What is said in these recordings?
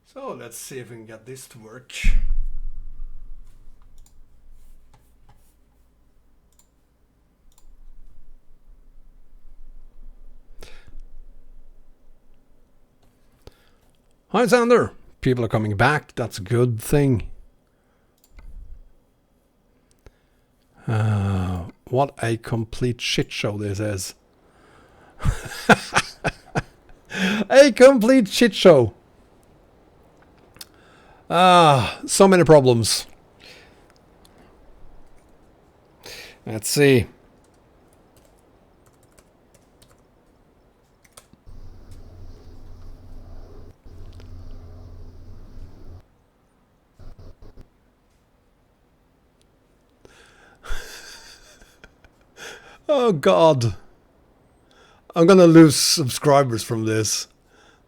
So let's see if we can get this to work. Hi Sander, people are coming back, that's a good thing. What a complete shit show this is. A complete shit show. So many problems. Let's see. Oh God. I'm gonna lose subscribers from this.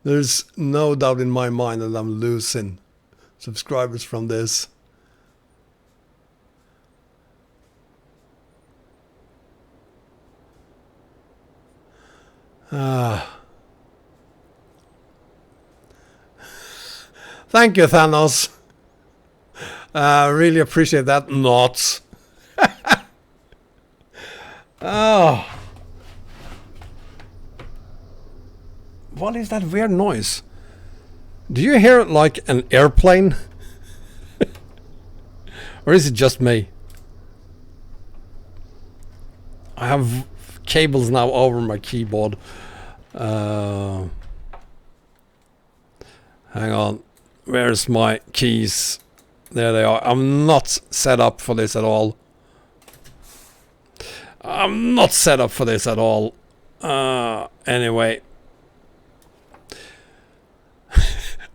There's no doubt in my mind that I'm losing subscribers from this. Thank you, Thanos. Really appreciate that. Not. Oh. What is that weird noise? Do you hear it like an airplane? Or is it just me? I have cables now over my keyboard. Hang on. Where's my keys? There they are. I'm not set up for this at all. I'm not set up for this at all. Anyway.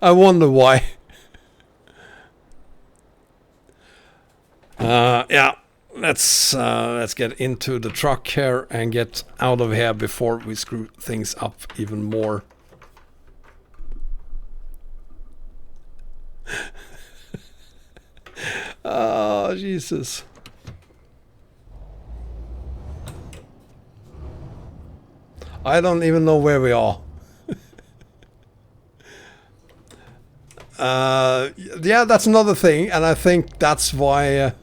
I wonder why. Yeah, let's get into the truck here and get out of here before we screw things up even more. Oh, Jesus. I don't even know where we are. Yeah, that's another thing, and I think that's why...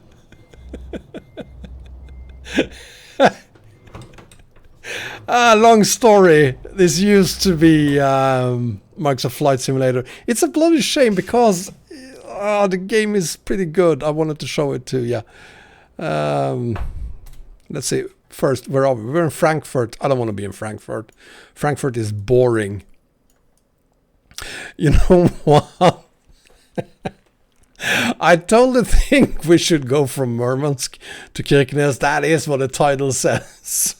long story. This used to be Microsoft Flight Simulator. It's a bloody shame because the game is pretty good. I wanted to show it to you. Let's see. First, where are we? We're in Frankfurt. I don't want to be in Frankfurt. Frankfurt is boring. You know what? I totally think we should go from Murmansk to Kirkenes. That is what the title says.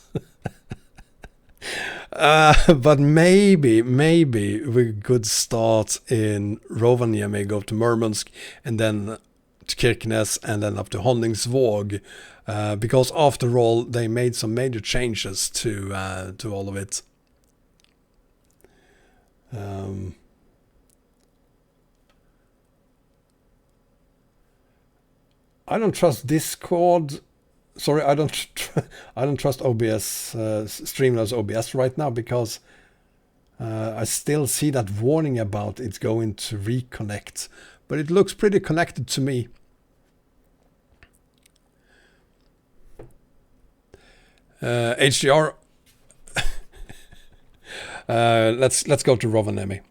But maybe we could start in Rovaniemi, go to Murmansk, and then to Kirkenes, and then up to Honningsvåg. Because after all, they made some major changes to all of it. I don't trust Discord. Sorry, I don't trust OBS, Streamlabs OBS right now because I still see that warning about it's going to reconnect, but it looks pretty connected to me. HDR. Let's go to Rovaniemi.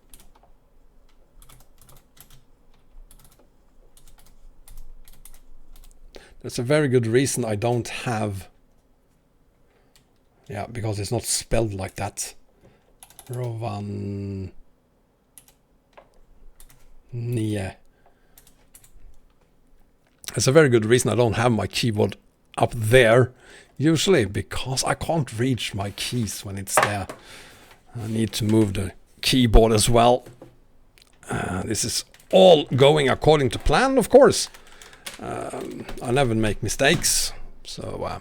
That's a very good reason I don't have... Yeah, because it's not spelled like that. Rovaniemi. It's a very good reason I don't have my keyboard up there. Usually because I can't reach my keys when it's there. I need to move the keyboard as well. This is all going according to plan, of course. I never make mistakes, so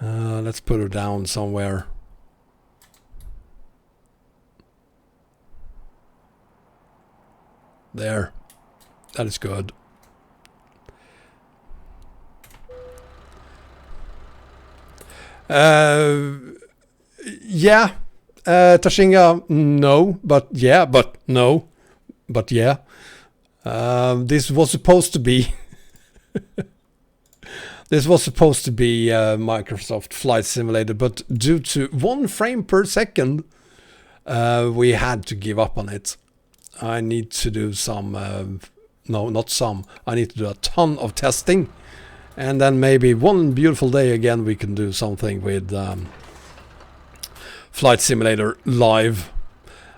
let's put her down somewhere. There. That is good. Yeah, Tashinga, no, but yeah, but no, but yeah. This was supposed to be Microsoft Flight Simulator, but due to 1 frame per second, we had to give up on it. I need to do some, no, not some. I need to do a ton of testing, and then maybe one beautiful day again we can do something with Flight Simulator live.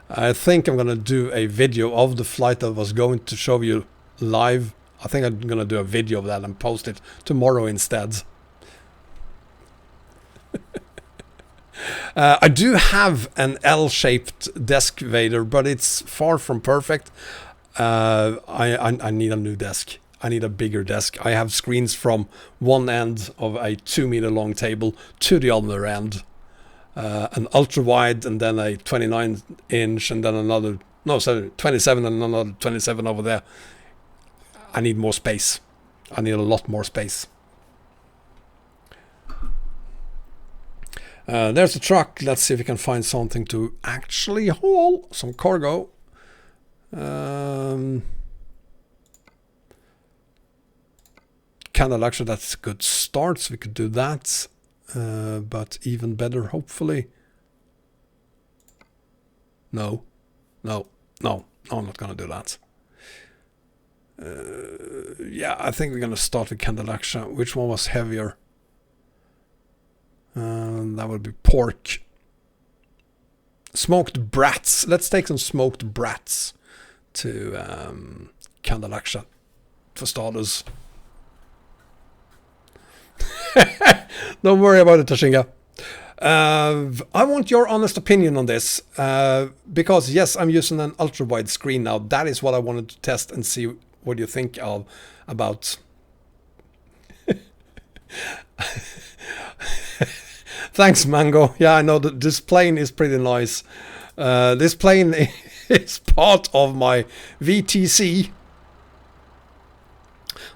I think I'm gonna do a video of the flight that I was going to show you live. I think I'm gonna do a video of that and post it tomorrow instead. I do have an L-shaped desk Vader, but it's far from perfect. I need a new desk. I need a bigger desk. I have screens from one end of a 2-meter long table to the other end. An ultra wide, and then a 29-inch, and then another, no, sorry, 27 and another 27 over there. I need more space. I need a lot more space. There's a truck. Let's see if we can find something to actually haul some cargo. Canada, actually, that's a good start, so we could do that. But even better, hopefully. No, I'm not gonna do that. Yeah, I think we're gonna start with Candelaksha. Which one was heavier? That would be pork. Smoked brats. Let's take some smoked brats to Candelaksha for starters. Don't worry about it, Tashinga. I want your honest opinion on this, because yes, I'm using an ultra-wide screen now. That is what I wanted to test and see what you think about. Thanks, Mango. Yeah, I know that this plane is pretty nice. This plane is part of my VTC.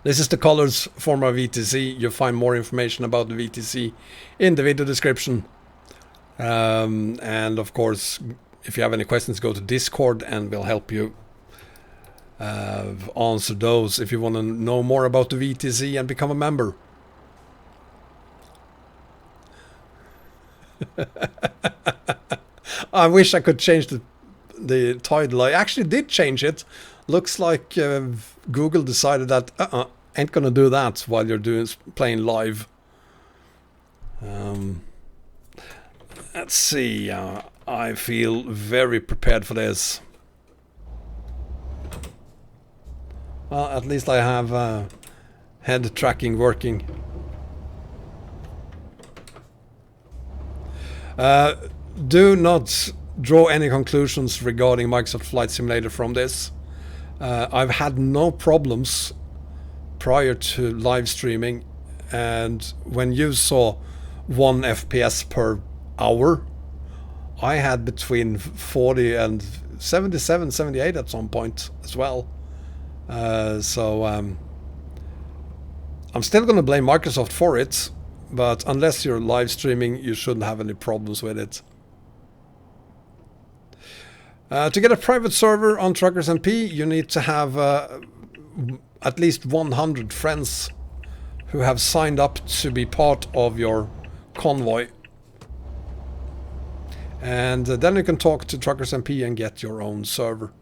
This is the colors for my VTC. You'll find more information about the VTC in the video description. And of course, if you have any questions, go to Discord and we'll help you answer those if you want to know more about the VTC and become a member. I wish I could change the title. I actually did change it. Looks like Google decided that ain't gonna do that while you're playing live. Let's see. I feel very prepared for this. Well, at least I have head tracking working. Do not draw any conclusions regarding Microsoft Flight Simulator from this. I've had no problems prior to live streaming, and when you saw 1 FPS per hour, I had between 40 and 77, 78 at some point as well. So I'm still going to blame Microsoft for it, but unless you're live streaming, you shouldn't have any problems with it. To get a private server on Truckers MP, you need to have at least 100 friends who have signed up to be part of your convoy. And then you can talk to Truckers MP and get your own server.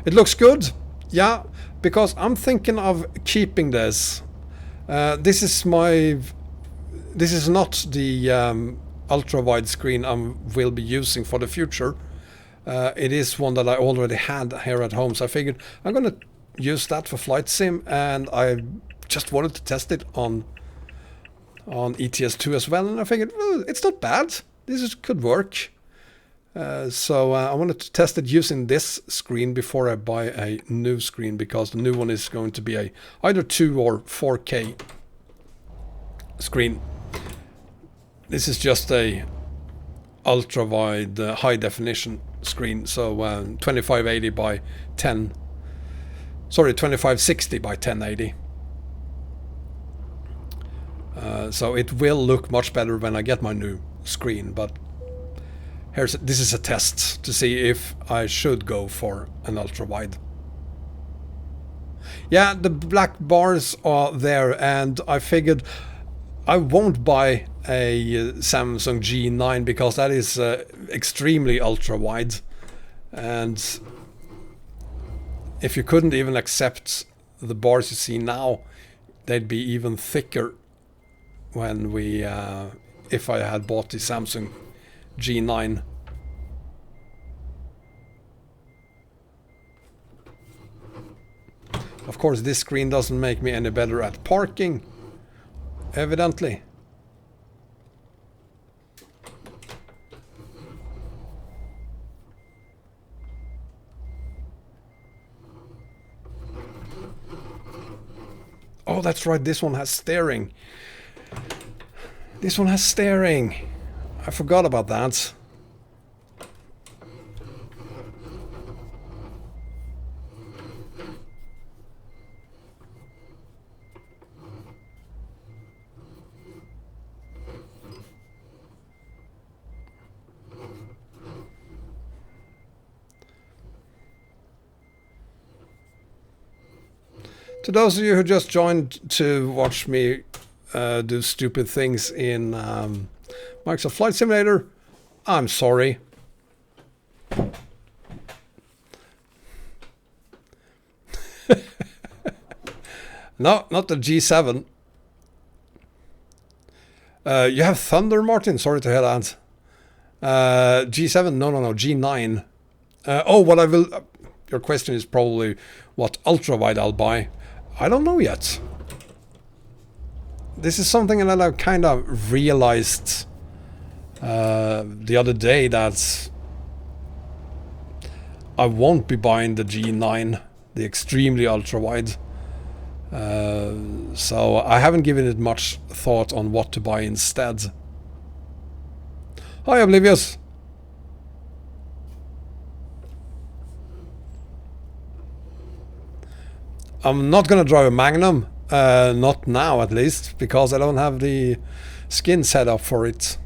It looks good, yeah, because I'm thinking of keeping this. This is not the ultra-wide screen I will be using for the future. It is one that I already had here at home, so I figured I'm going to use that for flight sim, and I just wanted to test it on ETS2 as well, and I figured, well, it's not bad. Could work. So I wanted to test it using this screen before I buy a new screen, because the new one is going to be either 2 or 4K screen. This is just a ultra wide high definition screen, so 2580 by 2560 by 1080. So it will look much better when I get my new screen, but this is a test to see if I should go for an ultra wide. Yeah, the black bars are there, and I figured I won't buy a Samsung G9 because that is extremely ultra wide, and if you couldn't even accept the bars you see now, they'd be even thicker when we if I had bought the Samsung G9. Of course, this screen doesn't make me any better at parking, evidently. Oh, that's right, this one has steering. This one has steering. I forgot about that. To those of you who just joined to watch me do stupid things in Microsoft Flight Simulator, I'm sorry. No, not the G7. You have Thunder, Martin? Sorry to hear that. G7? No, G9. Oh, what I will... your question is probably what ultra-wide I'll buy. I don't know yet. This is something that I kind of realized the other day, that I won't be buying the G9, the extremely ultra-wide. So I haven't given it much thought on what to buy instead. Hi, Oblivious. I'm not gonna drive a Magnum, not now at least, because I don't have the skin set up for it.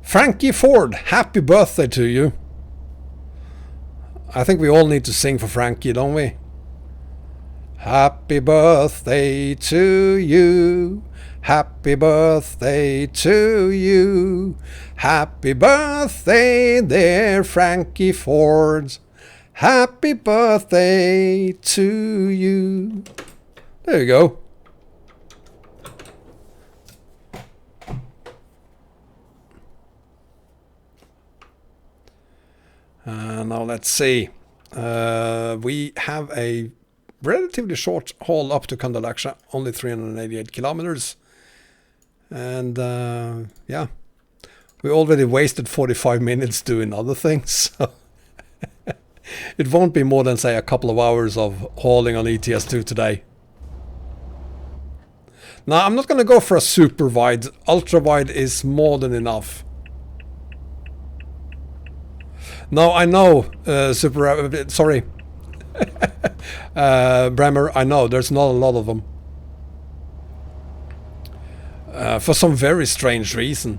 Frankie Ford, happy birthday to you. I think we all need to sing for Frankie, don't we? Happy birthday to you. Happy birthday to you. Happy birthday, dear Frankie Ford. Happy birthday to you. There you go. Now let's see. We have a relatively short haul up to Kandalaksha, only 388 kilometers. And yeah, we already wasted 45 minutes doing other things. So it won't be more than, say, a couple of hours of hauling on ETS2 today. Now, I'm not going to go for a super wide. Ultra wide is more than enough. No, I know, sorry. Bremer, I know, there's not a lot of them. For some very strange reason.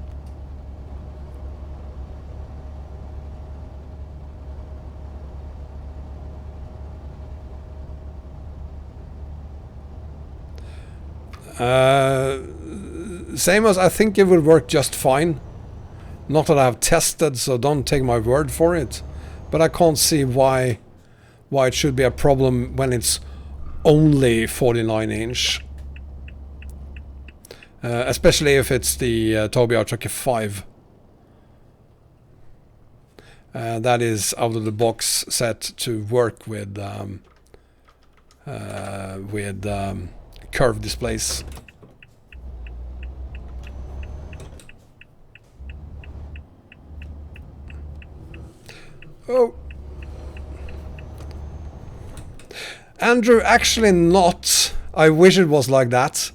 Same as I think it will work just fine. Not that I have tested, so don't take my word for it. But I can't see why it should be a problem when it's only 49-inch. Especially if it's the Tobii Tracker 5. That is out of the box set to work with curved displays. Oh. Andrew, actually not. I wish it was like that.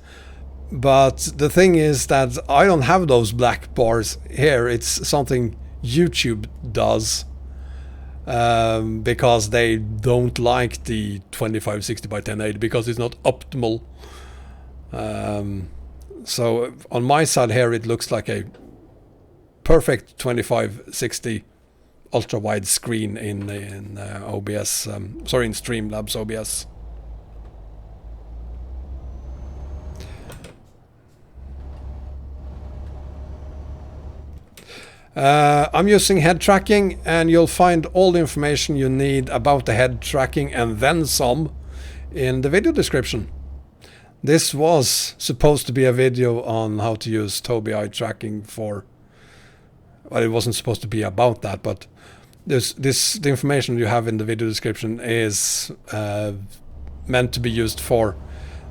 But the thing is that I don't have those black bars here. It's something YouTube does, because they don't like the 2560 by 1080 because it's not optimal. So on my side here it looks like a perfect 2560 ultra wide screen in OBS, in Streamlabs OBS. I'm using head tracking, and you'll find all the information you need about the head tracking and then some in the video description. This was supposed to be a video on how to use POI tracking for, well, it wasn't supposed to be about that, but the information you have in the video description is meant to be used for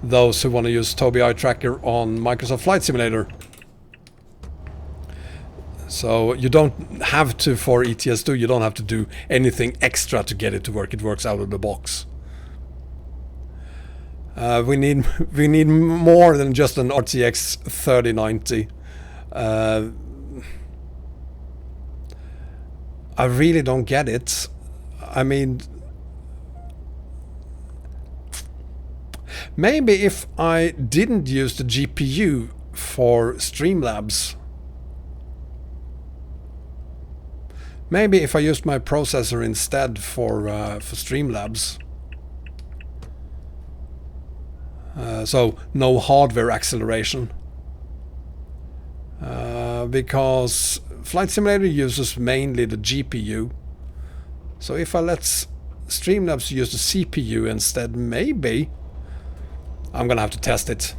those who want to use POI tracker on Microsoft Flight Simulator. So you don't have to, for ETS2, you don't have to do anything extra to get it to work. It works out of the box. We need more than just an RTX 3090. I really don't get it. I mean, maybe if I didn't use the GPU for Streamlabs, maybe if I used my processor instead for Streamlabs, so no hardware acceleration, because Flight Simulator uses mainly the GPU. So if I let Streamlabs use the CPU instead, maybe I'm gonna have to test it.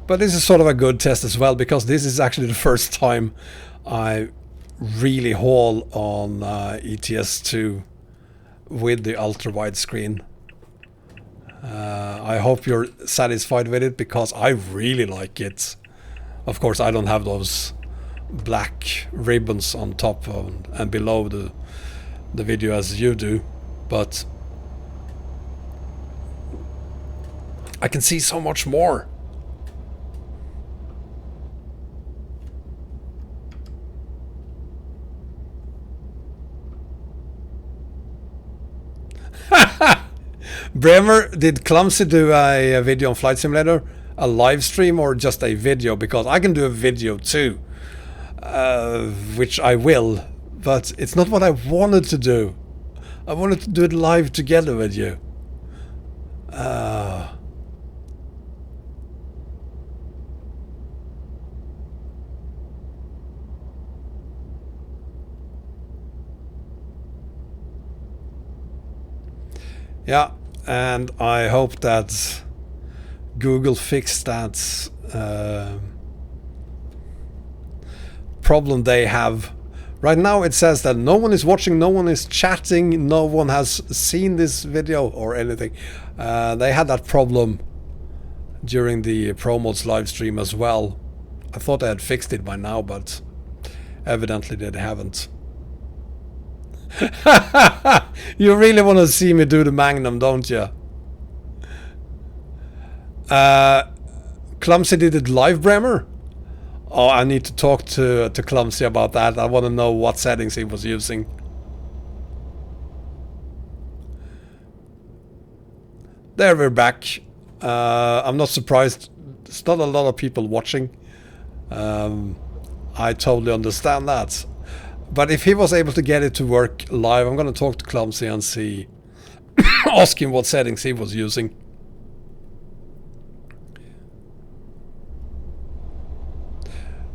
But this is sort of a good test as well, because this is actually the first time I really haul on ETS2 with the ultra wide screen. I hope you're satisfied with it, because I really like it. Of course, I don't have those black ribbons on top and below the video as you do, but I can see so much more. Bremer, did Clumsy do a video on Flight Simulator? A live stream or just a video? Because I can do a video too, which I will, but it's not what I wanted to do. I wanted to do it live together with you. Yeah, and I hope that Google fixed that problem they have. Right now it says that no one is watching, no one is chatting, no one has seen this video or anything. They had that problem during the ProMods live stream as well. I thought they had fixed it by now, but evidently they haven't. You really want to see me do the Magnum, don't you? Clumsy did it live, Bremer? Oh, I need to talk to Clumsy about that. I want to know what settings he was using. There, we're back. I'm not surprised. There's not a lot of people watching. I totally understand that. But if he was able to get it to work live, I'm going to talk to Clumsy and see, ask him what settings he was using.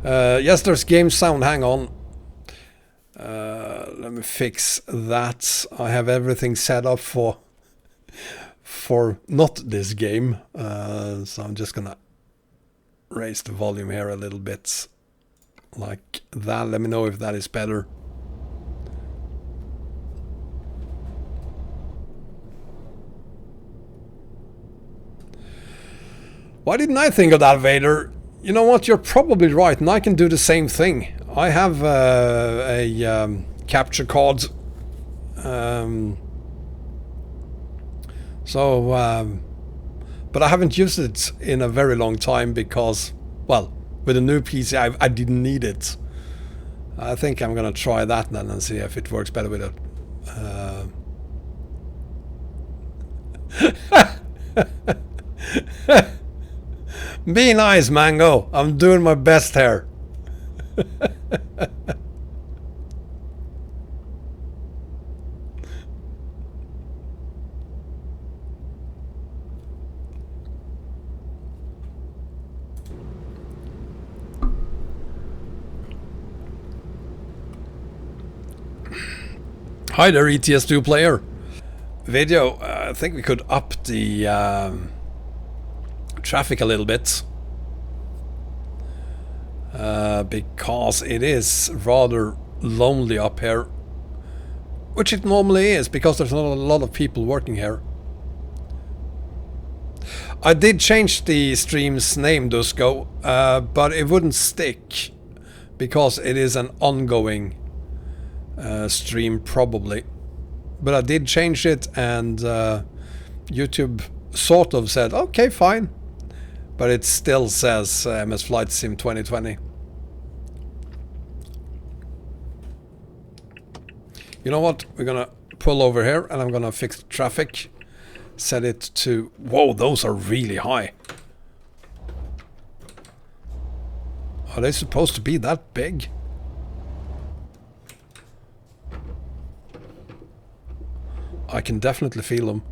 Yes, there's game sound. Hang on. Let me fix that. I have everything set up for not this game. So I'm just going to raise the volume here a little bit. Like that. Let me know if that is better. Why didn't I think of that, Vader? You know what? You're probably right, and I can do the same thing. I have a capture card. But I haven't used it in a very long time because, well, with a new PC, I didn't need it. I think I'm gonna try that then and see if it works better with it. Be nice, Mango. I'm doing my best here. Hi there, ETS2 player. Video, I think we could up the traffic a little bit. Because it is rather lonely up here. Which it normally is, because there's not a lot of people working here. I did change the stream's name, Dusko, but it wouldn't stick. Because it is an ongoing stream probably, but I did change it, and YouTube sort of said okay, fine, but it still says MS Flight Sim 2020. You know what, we're gonna pull over here and I'm gonna fix the traffic, set it to, whoa, those are really high. Are they supposed to be that big? I can definitely feel them.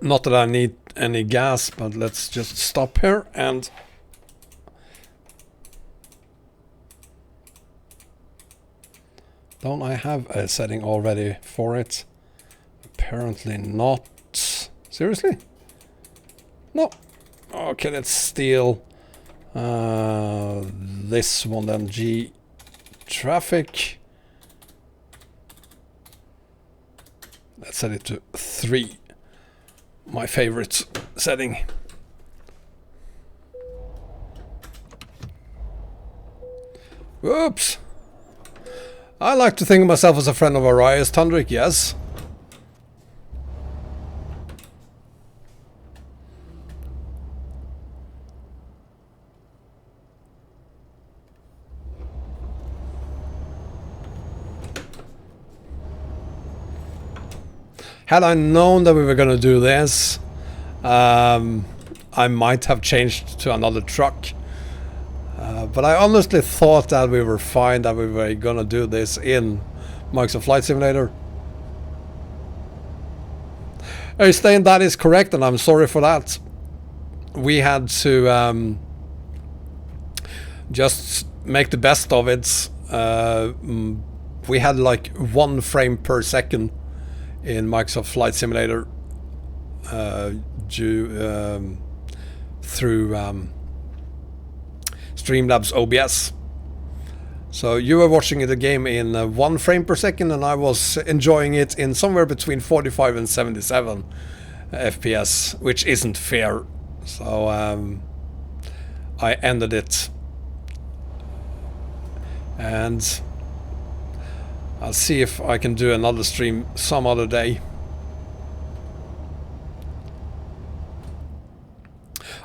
Not that I need any gas, but let's just stop here and... Don't I have a setting already for it? Apparently not. Seriously? No. Okay, let's steal this one then. G traffic. Let's set it to 3. My favorite setting. Whoops. I like to think of myself as a friend of Arias, Tundrik, yes. Had I known that we were going to do this, I might have changed to another truck. But I honestly thought that we were fine, that we were going to do this in Microsoft Flight Simulator. Øystein, that is correct, and I'm sorry for that. We had to just make the best of it. We had like 1 frame per second in Microsoft Flight Simulator through Streamlabs OBS. So you were watching the game in 1 frame per second, and I was enjoying it in somewhere between 45 and 77 FPS, which isn't fair. So I ended it, and I'll see if I can do another stream some other day.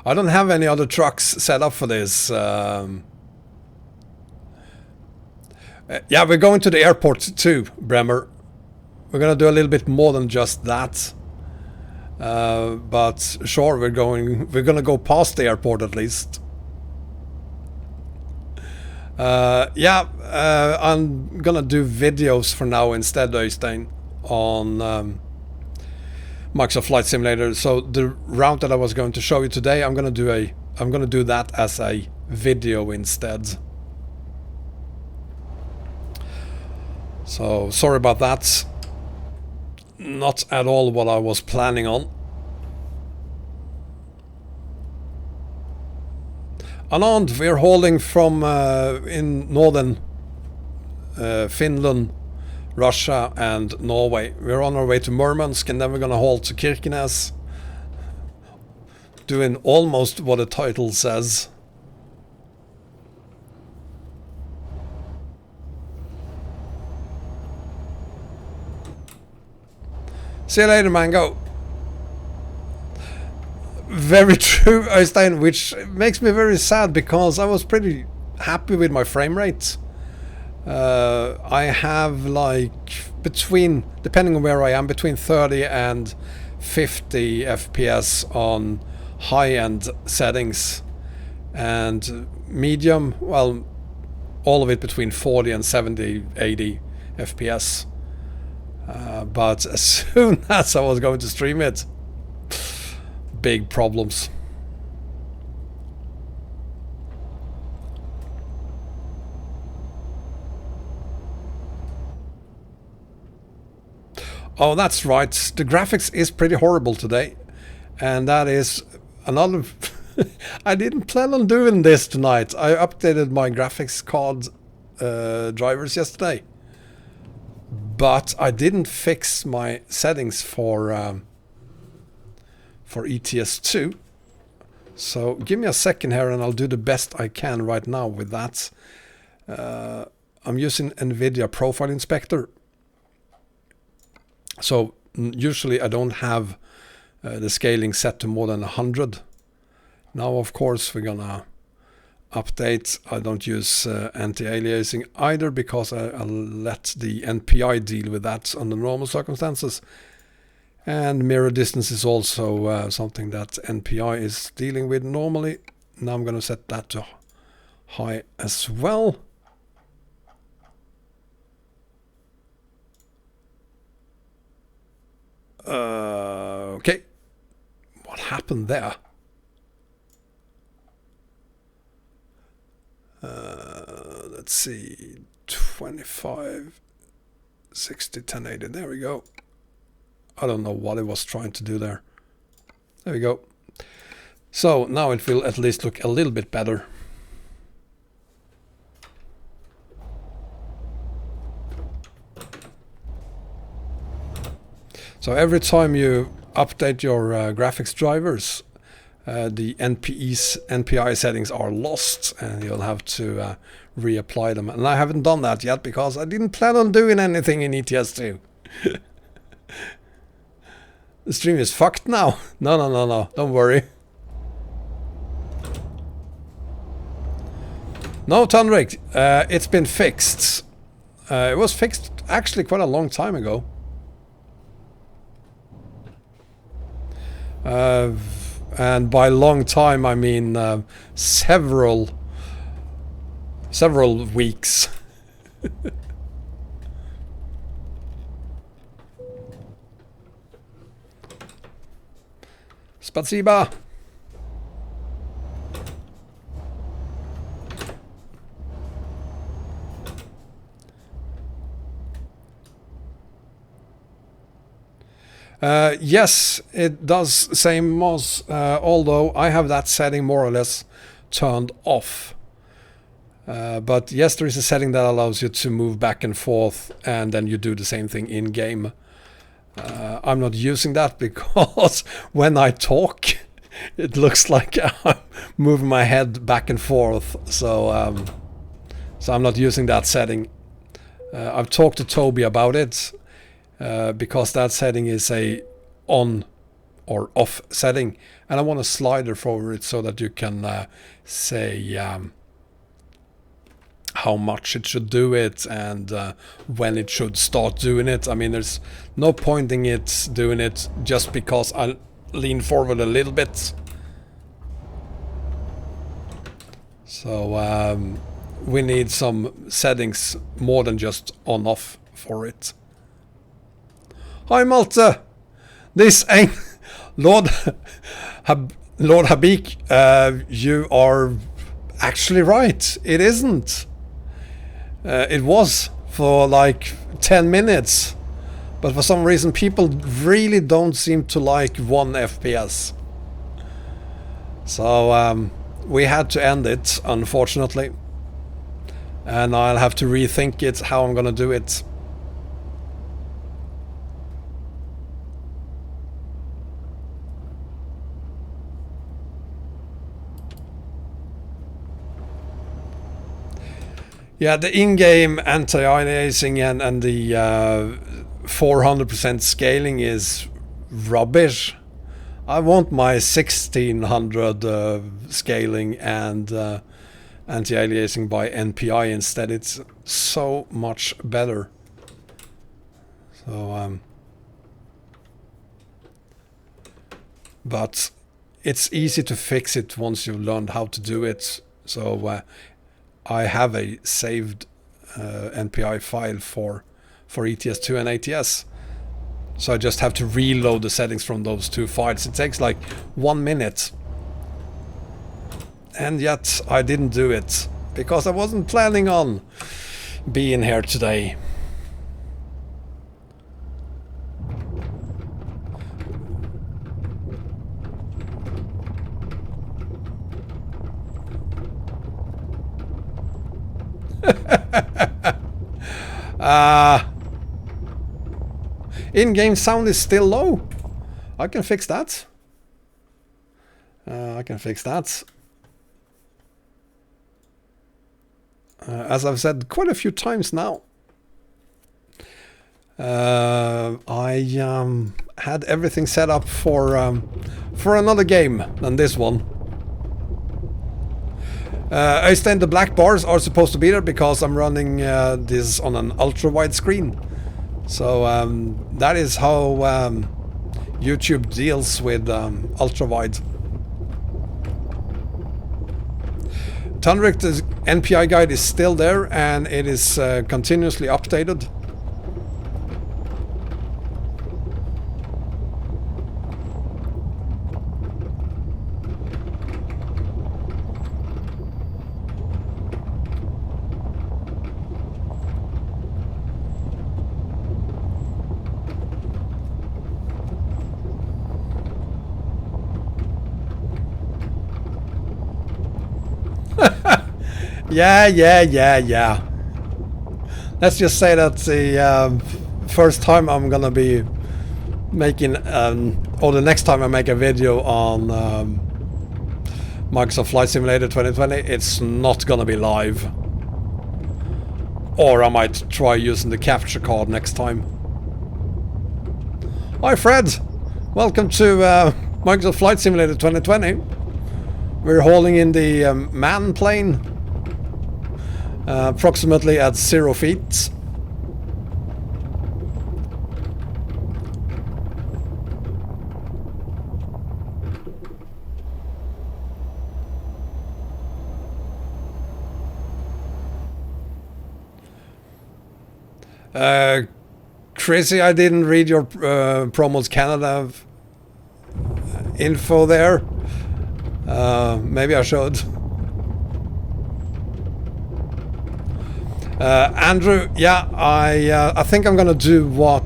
I don't have any other trucks set up for this. Yeah, we're going to the airport too, Bremer. We're gonna do a little bit more than just that. But sure, we're gonna go past the airport at least. Yeah, I'm gonna do videos for now instead, Øystein, on Microsoft Flight Simulator. So the route that I was going to show you today, I'm gonna do that as a video instead. So sorry about that. Not at all what I was planning on. Anand, we're hauling from in northern Finland, Russia and Norway. We're on our way to Murmansk, and then we're gonna haul to Kirkenes. doing almost what the title says. See you later, Mango. Very true, Øystein, which makes me very sad because I was pretty happy with my frame rate. I have like between, depending on where I am, between 30 and 50 FPS on high-end settings, and medium, well, all of it between 40 and 70, 80 FPS. But as soon as I was going to stream it, big problems. Oh, that's right. The graphics is pretty horrible today. And that is another... I didn't plan on doing this tonight. I updated my graphics card drivers yesterday. But I didn't fix my settings for ETS2. So give me a second here and I'll do the best I can right now with that. I'm using NVIDIA Profile Inspector. So usually I don't have the scaling set to more than 100. Now of course we're gonna update. I don't use anti-aliasing either because I let the NPI deal with that under normal circumstances. And mirror distance is also something that NPI is dealing with normally. Now I'm gonna set that to high as well. Okay, what happened there? Let's see, 25, 60, 1080, there we go. I don't know what it was trying to do there. There we go. So now it will at least look a little bit better. So every time you update your graphics drivers, the NPI settings are lost and you'll have to reapply them. And I haven't done that yet because I didn't plan on doing anything in ETS2. The stream is fucked now. No, don't worry. No, Tandrik, it's been fixed. It was fixed actually quite a long time ago. And by long time I mean several weeks. Spasiba. Yes, it does same as, although I have that setting more or less turned off. But yes, there is a setting that allows you to move back and forth and then you do the same thing in game. I'm not using that because when I talk it looks like I'm moving my head back and forth, so I'm not using that setting. I've talked to Toby about it. Because that setting is a on or off setting, and I want a slider for it so that you can say how much it should do it and when it should start doing it. I mean, there's no point in it doing it just because I lean forward a little bit. So we need some settings more than just on off for it. Hi Malte, this ain't Lord Habik. You are actually right. It isn't. It was for like 10 minutes, but for some reason people really don't seem to like 1 FPS. So we had to end it, unfortunately, and I'll have to rethink it how I'm gonna do it. Yeah, the in-game anti-aliasing and the 400% scaling is rubbish. I want my 1600 scaling and anti-aliasing by NPI instead. It's so much better. So, but it's easy to fix it once you've learned how to do it. So I have a saved NPI file for ETS2 and ATS. So I just have to reload the settings from those two files. It takes like 1 minute. And yet I didn't do it because I wasn't planning on being here today. In-game sound is still low. I can fix that. As I've said quite a few times now. I had everything set up for another game than this one. Øystein, the black bars are supposed to be there because I'm running this on an ultra-wide screen. So that is how YouTube deals with ultra-wide. Tundrick, the NPI guide is still there and it is continuously updated. Yeah. Let's just say that the first time I'm gonna be making, or the next time I make a video on Microsoft Flight Simulator 2020, it's not gonna be live. Or I might try using the capture card next time. Hi Fred! Welcome to Microsoft Flight Simulator 2020. We're hauling in the man plane. Approximately at 0 feet. Chrissy, I didn't read your Promos Canada info there. Maybe I should. Andrew, yeah, I think I'm gonna do what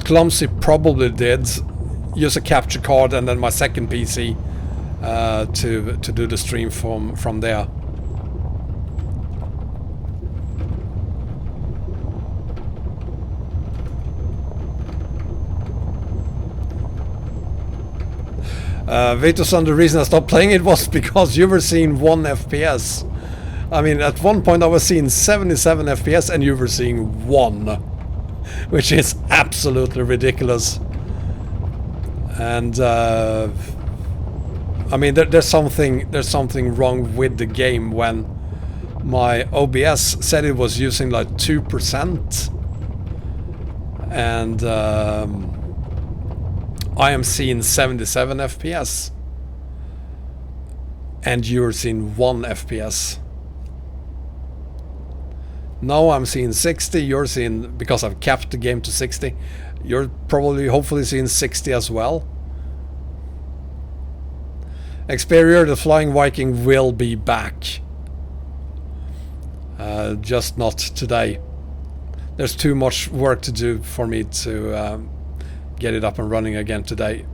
Clumsy probably did, use a capture card and then my second PC to do the stream from there. Vitoson, the reason I stopped playing it was because you were seeing 1 FPS. I mean, at one point I was seeing 77 FPS and you were seeing 1, which is absolutely ridiculous. And I mean, there's something wrong with the game when my OBS said it was using like 2%, and I am seeing 77 FPS, and you're seeing 1 FPS. Now I'm seeing 60, you're seeing, because I've capped the game to 60, you're probably, hopefully seeing 60 as well. Experior, the Flying Viking will be back. Just not today. There's too much work to do for me to get it up and running again today.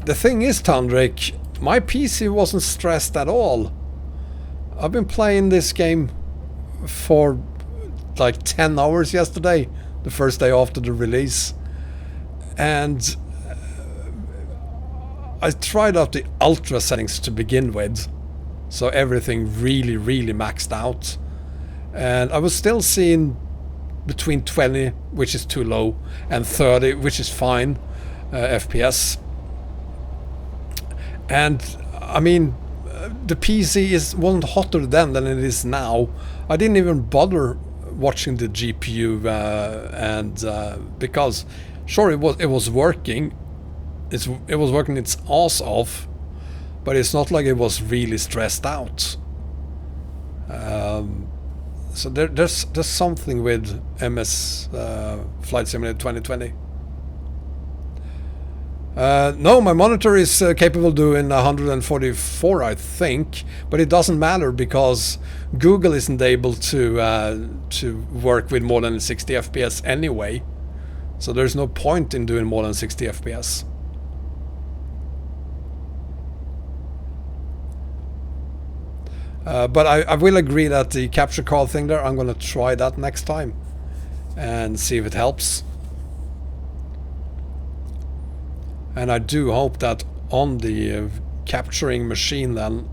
The thing is, Tundrick, my PC wasn't stressed at all. I've been playing this game for like 10 hours yesterday, the first day after the release. And I tried out the ultra settings to begin with, so everything really, really maxed out. And I was still seeing between 20, which is too low, and 30, which is fine, FPS. And I mean, the PC wasn't hotter then than it is now. I didn't even bother watching the GPU, because sure, it was working. It was working its ass off, but it's not like it was really stressed out. So there's something with MS Flight Simulator 2020. No, my monitor is capable of doing 144, I think, but it doesn't matter because Google isn't able to work with more than 60 FPS anyway. So there's no point in doing more than 60 FPS. But I will agree that the capture card thing there, I'm going to try that next time and see if it helps. And I do hope that on the capturing machine then,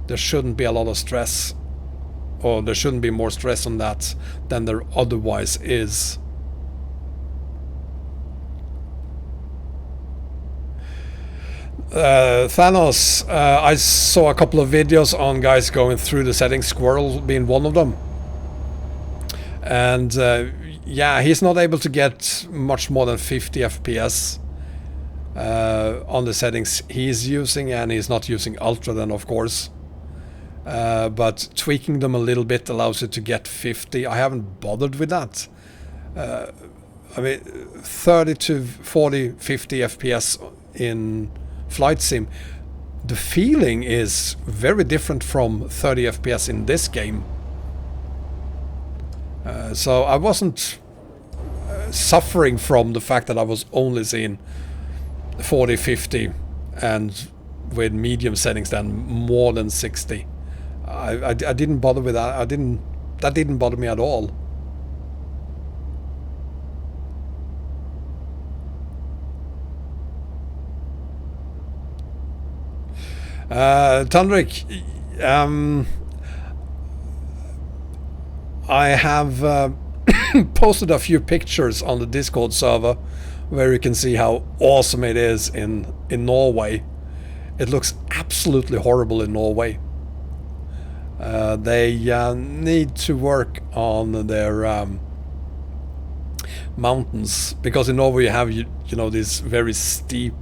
there shouldn't be a lot of stress, or there shouldn't be more stress on that than there otherwise is. Thanos, I saw a couple of videos on guys going through the settings, Squirrel being one of them. And yeah, he's not able to get much more than 50 FPS on the settings he's using, and he's not using Ultra then, of course. But tweaking them a little bit allows you to get 50. I haven't bothered with that. I mean, 30 to 40, 50 FPS in Flight Sim, the feeling is very different from 30 FPS in this game. So I wasn't suffering from the fact that I was only seeing 40, 50, and with medium settings then more than 60. I didn't bother with that. That didn't bother me at all. Tundrik, I have posted a few pictures on the Discord server where you can see how awesome it is in Norway. It looks absolutely horrible in Norway. They need to work on their mountains, because in Norway you have you know these very steep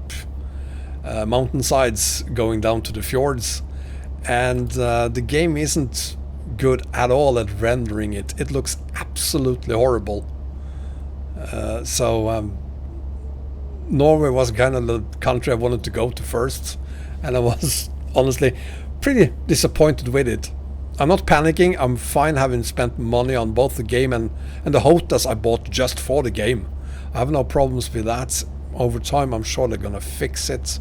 mountainsides going down to the fjords, and the game isn't good at all at rendering it. It looks absolutely horrible. So Norway was kind of the country I wanted to go to first, and I was honestly pretty disappointed with it. I'm not panicking. I'm fine having spent money on both the game and the Hotas I bought just for the game. I have no problems with that. Over time, I'm sure they're gonna fix it.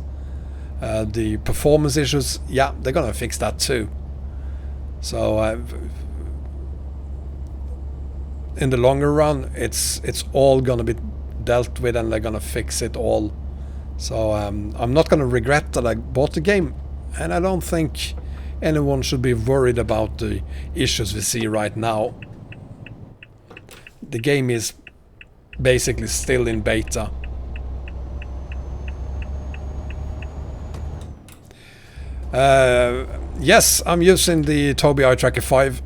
The performance issues, yeah, they're gonna fix that too. So in the longer run, it's all gonna be dealt with, and they're gonna fix it all. So I'm not gonna regret that I bought the game, and I don't think anyone should be worried about the issues we see right now. The game is basically still in beta. Yes, I'm using the POI Tracker 5.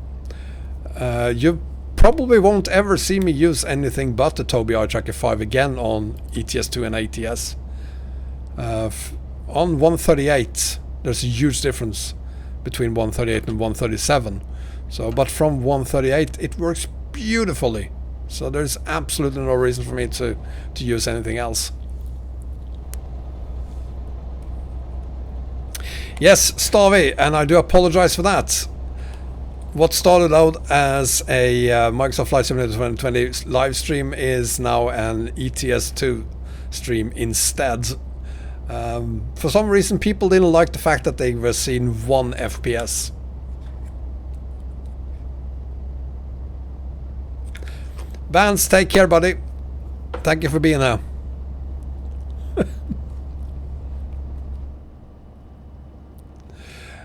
You probably won't ever see me use anything but the POI Tracker 5 again on ETS2 and ATS. On 138, there's a huge difference between 138 and 137. So, but from 138, it works beautifully. So there's absolutely no reason for me to use anything else. Yes, Stavi, and I do apologize for that. What started out as a Microsoft Flight Simulator 2020 live stream is now an ETS2 stream instead. For some reason, people didn't like the fact that they were seeing 1 FPS. Vance, take care, buddy. Thank you for being here.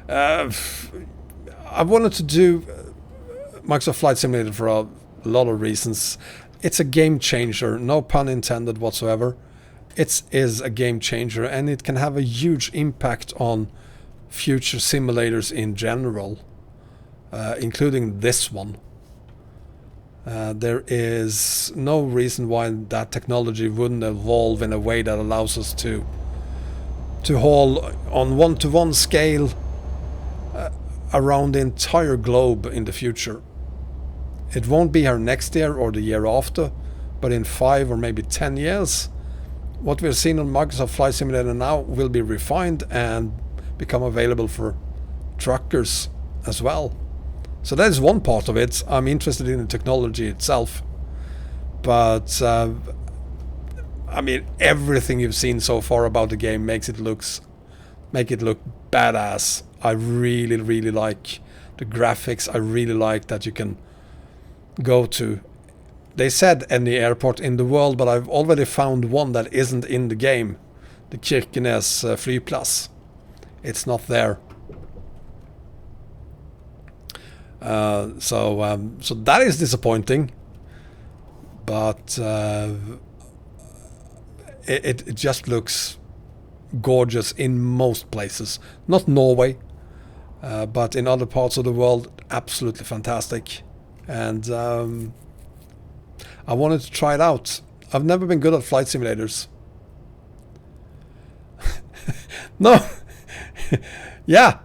I wanted to do Microsoft Flight Simulator for a lot of reasons. It's a game changer, no pun intended whatsoever. It is a game changer, and it can have a huge impact on future simulators in general, including this one. There is no reason why that technology wouldn't evolve in a way that allows us to haul on one-to-one scale around the entire globe in the future. It won't be here next year or the year after, but in 5 or maybe 10 years, what we're seeing on Microsoft Flight Simulator now will be refined and become available for truckers as well. So that is one part of it. I'm interested in the technology itself, but I mean, everything you've seen so far about the game make it look badass. I really, really like the graphics. I really like that you can go to, they said any airport in the world, but I've already found one that isn't in the game, the Kirkenes Flygplats. It's not there. So that is disappointing, but it just looks gorgeous in most places. Not Norway, but in other parts of the world, absolutely fantastic. And I wanted to try it out. I've never been good at flight simulators. No. Yeah.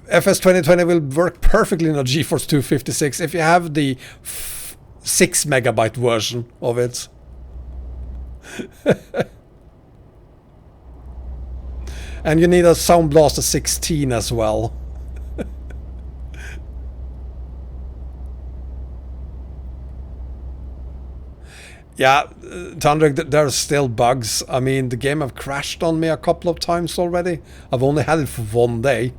FS 2020 will work perfectly in a GeForce 256 if you have the 6 megabyte version of it. And you need a Sound Blaster 16 as well. Yeah, Tundrick, there's still bugs. I mean, the game have crashed on me a couple of times already. I've only had it for 1 day,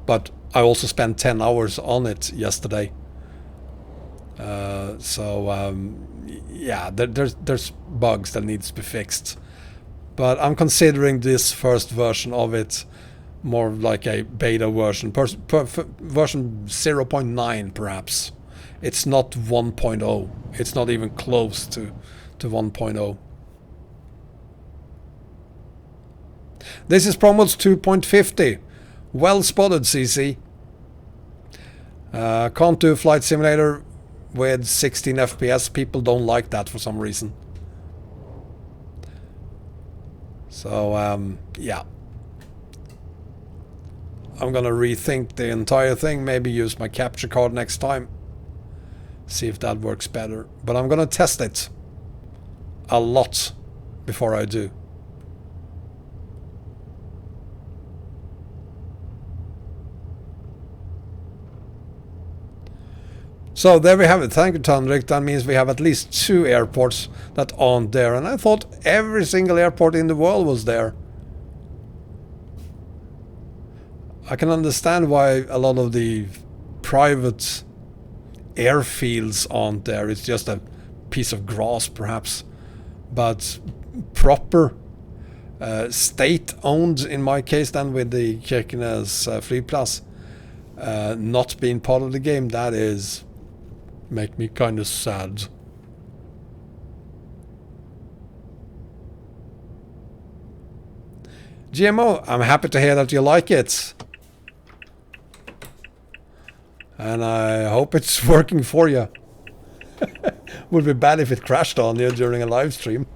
but I also spent 10 hours on it yesterday. Yeah, there's bugs that needs to be fixed. But I'm considering this first version of it more like a beta version, version 0.9 perhaps. It's not 1.0. It's not even close to 1.0. This is Promos 2.50. Well spotted, CC. Can't do Flight Simulator with 16 FPS. People don't like that for some reason. So, yeah. I'm gonna rethink the entire thing. Maybe use my capture card next time. See if that works better. But I'm gonna test it a lot before I do. So there we have it. Thank you, Tandrik. That means we have at least 2 airports that aren't there. And I thought every single airport in the world was there. I can understand why a lot of the private airfields aren't there. It's just a piece of grass, perhaps. But proper state-owned, in my case, then with the Kirkenes Flygplats not being part of the game, that is make me kind of sad. GMO, I'm happy to hear that you like it. And I hope it's working for you. Would be bad if it crashed on you during a live stream.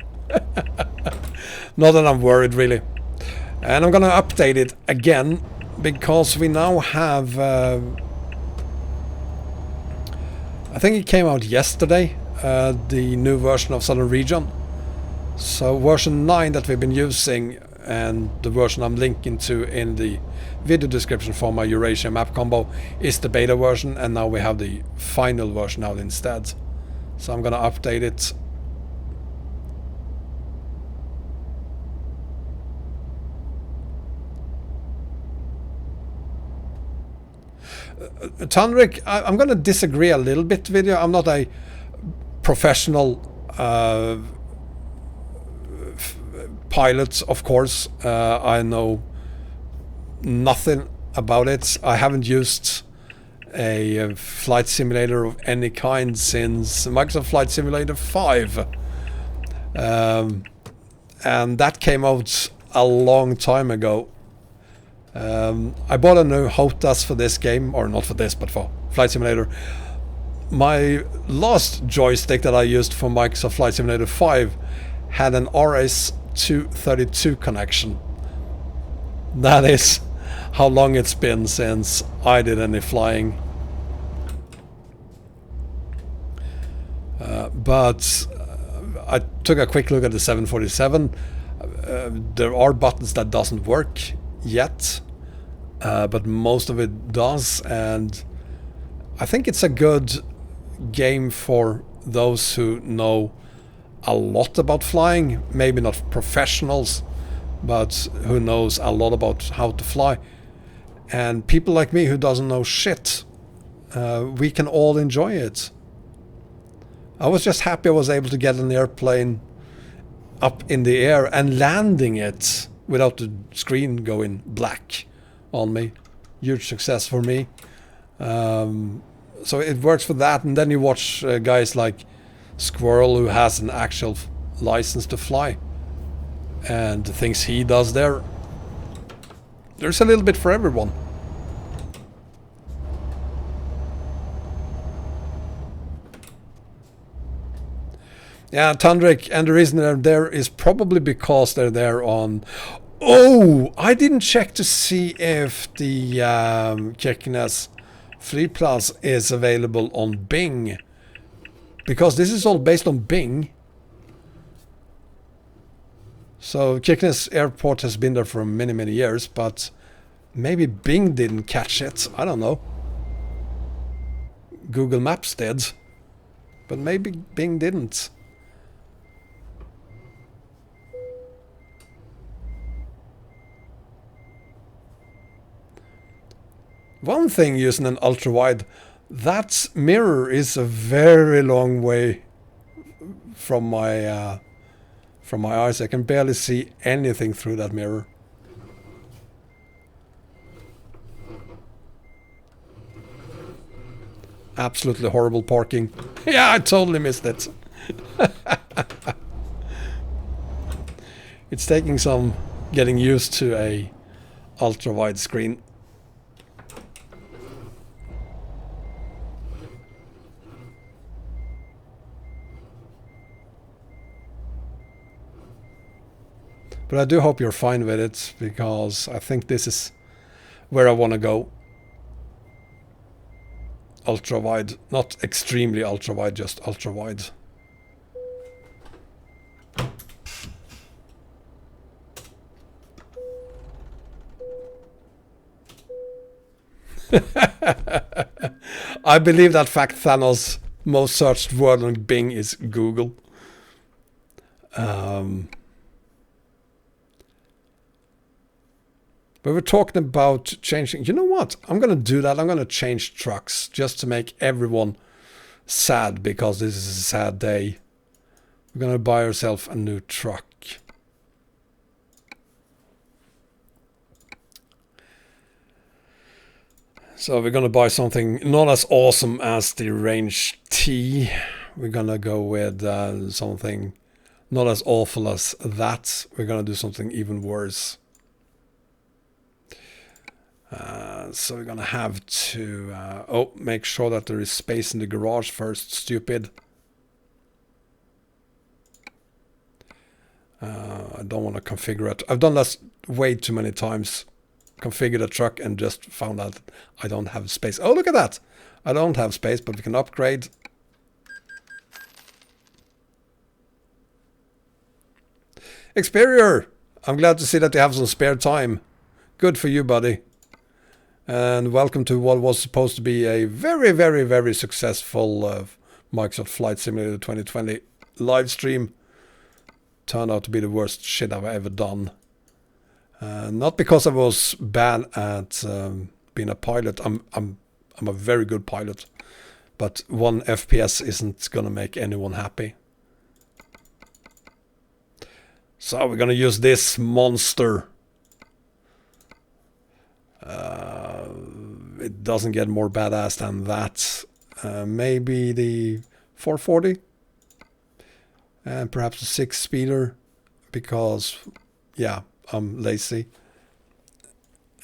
Not that I'm worried, really. And I'm gonna update it again because we now have I think it came out yesterday, the new version of Southern Region. So version 9 that we've been using, and the version I'm linking to in the video description for my Eurasia map combo, is the beta version, and now we have the final version out instead. So I'm gonna update it. Tandrik, I'm going to disagree a little bit with you. I'm not a professional pilot, of course. I know nothing about it. I haven't used a flight simulator of any kind since Microsoft Flight Simulator 5. And that came out a long time ago. I bought a new Hotas for this game, or not for this, but for Flight Simulator. My last joystick that I used for Microsoft Flight Simulator 5 had an RS-232 connection. That is how long it's been since I did any flying. But I took a quick look at the 747. There are buttons that doesn't work yet, but most of it does, and I think it's a good game for those who know a lot about flying. Maybe not professionals, but who knows a lot about how to fly. And people like me who doesn't know shit, we can all enjoy it. I was just happy I was able to get an airplane up in the air and landing it without the screen going black on me. Huge success for me. So it works for that, and then you watch guys like Squirrel, who has an actual license to fly, and the things he does there. There's a little bit for everyone. Yeah, Tundrik, and the reason they're there is probably because they're there on... Oh, I didn't check to see if the Kirkenes Free Plus is available on Bing, because this is all based on Bing. So Kirkenes Airport has been there for many years, but maybe Bing didn't catch it. I don't know. Google Maps did, but maybe Bing didn't. One thing using an ultra-wide, that mirror is a very long way from my eyes. I can barely see anything through that mirror. Absolutely horrible parking. Yeah, I totally missed it. It's taking some getting used to a ultra-wide screen. But I do hope you're fine with it, because I think this is where I want to go. Ultra wide, not extremely ultra wide, just ultra wide. I believe that fact. Thanos' most searched word on Bing is Google. We were talking about changing. You know what? I'm going to do that. I'm going to change trucks just to make everyone sad, because this is a sad day. We're going to buy ourselves a new truck. So we're going to buy something not as awesome as the Range T. We're going to go with something not as awful as that. We're going to do something even worse. So we're gonna have to make sure that there is space in the garage first. Stupid. I don't want to configure it. I've done that way too many times. Configured a truck and just found out I don't have space. Oh, look at that! I don't have space, but we can upgrade. Experior! I'm glad to see that you have some spare time. Good for you, buddy. And welcome to what was supposed to be a very successful Microsoft Flight Simulator 2020 live stream. Turned out to be the worst shit I've ever done. Not because I was bad at being a pilot. I'm a very good pilot, but 1 FPS isn't gonna make anyone happy. So we're gonna use this monster. It doesn't get more badass than that. Maybe the 440 and perhaps a 6-speeder, because yeah, I'm lazy.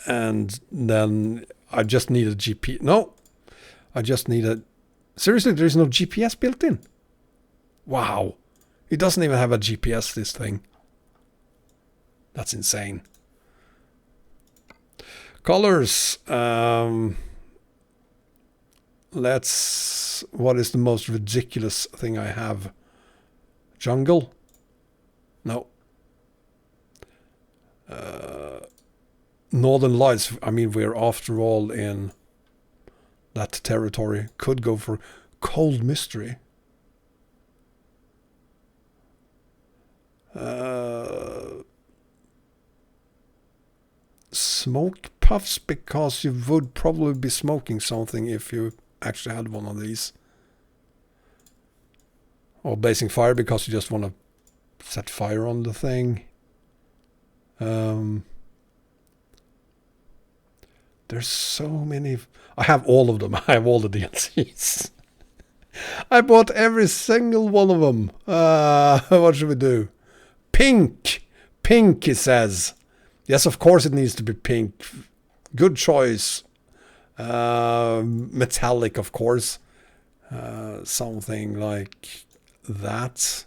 And then I just need a GP. No, I just need a... Seriously, there's no GPS built in. Wow, it doesn't even have a GPS, this thing. That's insane. Colors. Let's... What is the most ridiculous thing I have? Jungle? No. Northern Lights. I mean, we're after all in that territory. Could go for Cold Mystery. Smoke puffs, because you would probably be smoking something if you actually had one of these. Or blazing fire, because you just want to set fire on the thing. There's so many. I have all of them. I have all the DLCs. I bought every single one of them. What should we do? Pink. Pink, it says. Yes, of course it needs to be pink. Good choice. Metallic, of course. Something like that.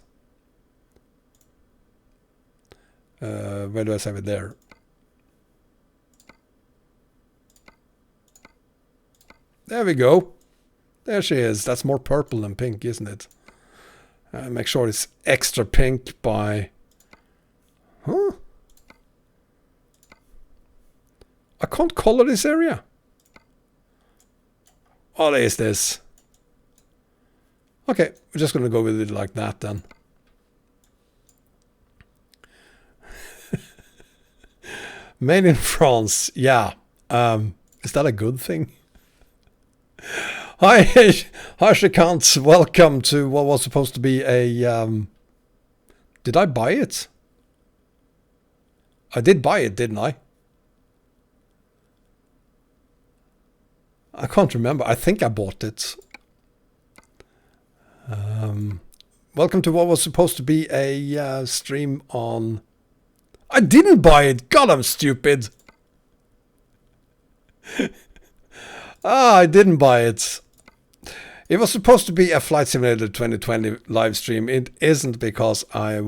Where do I save it? There. There we go. There she is. That's more purple than pink, isn't it? Make sure it's extra pink by... Huh? I can't color this area. What is this? Okay, we're just going to go with it like that then. Made in France. Yeah. Is that a good thing? Hi, Shikant. Welcome to what was supposed to be a... Did I buy it? I did buy it, didn't I? I can't remember. I think I bought it. Welcome to what was supposed to be a stream on... I didn't buy it! God, I'm stupid! I didn't buy it. It was supposed to be a Flight Simulator 2020 live stream. It isn't, because I,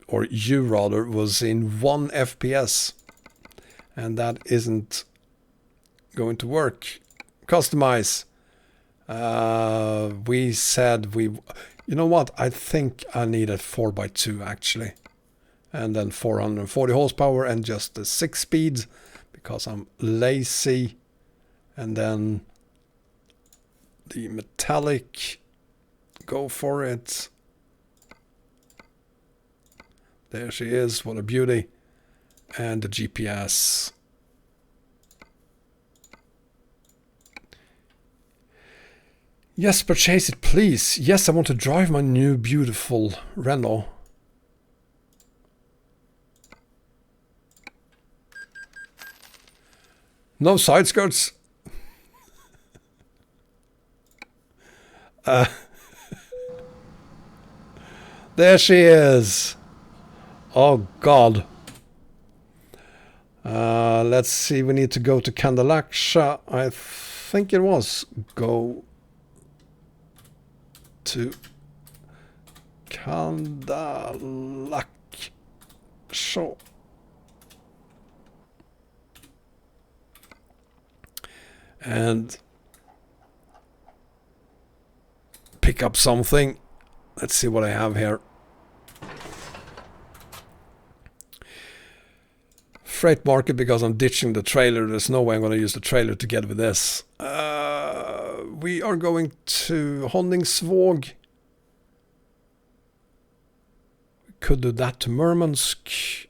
or you rather, was in 1 FPS. And that isn't going to work. Customize. We said we... You know what? I think I need a 4x2 actually. And then 440 horsepower and just the 6 speeds, because I'm lazy. And then the metallic. Go for it. There she is. What a beauty. And the GPS. Yes, purchase it, please. Yes, I want to drive my new beautiful Renault. No side skirts. There she is. Oh God. Let's see. We need to go to Kandalaksha. I think it was. Go to Kandalaksha. And pick up something. Let's see what I have here. Freight market, because I'm ditching the trailer. There's no way I'm going to use the trailer to get with this. We are going to Honningsvåg. We could do that to Murmansk.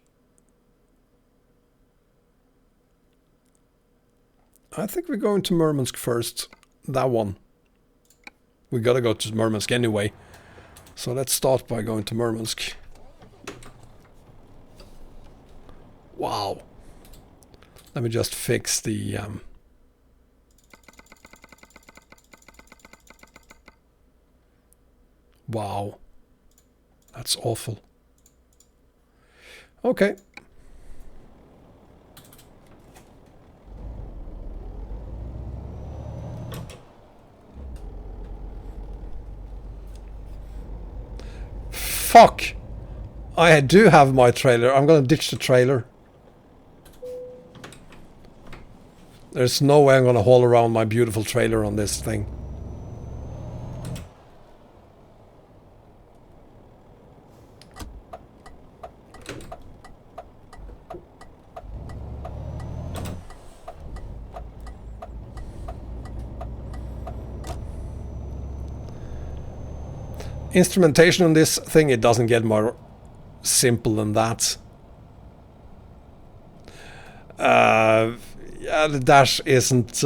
I think we're going to Murmansk first. That one. We gotta go to Murmansk anyway. So let's start by going to Murmansk. Wow. Let me just fix the... Wow. That's awful. Okay. Fuck! I do have my trailer. I'm gonna ditch the trailer. There's no way I'm gonna haul around my beautiful trailer on this thing. Instrumentation on this thing, it doesn't get more simple than that. Yeah, the dash isn't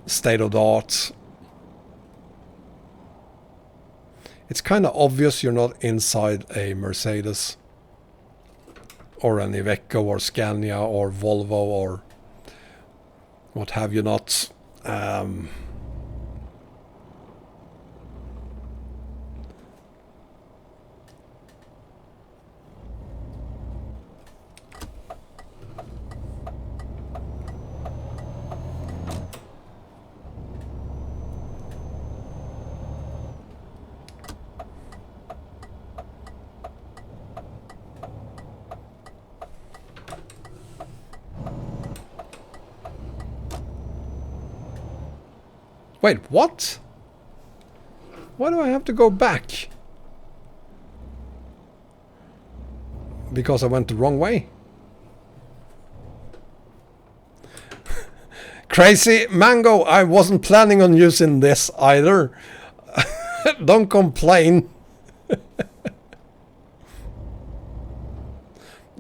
state of the art. It's kind of obvious you're not inside a Mercedes or an Iveco or Scania or Volvo or what have you not. Wait, what? Why do I have to go back? Because I went the wrong way? Crazy Mango, I wasn't planning on using this either. Don't complain.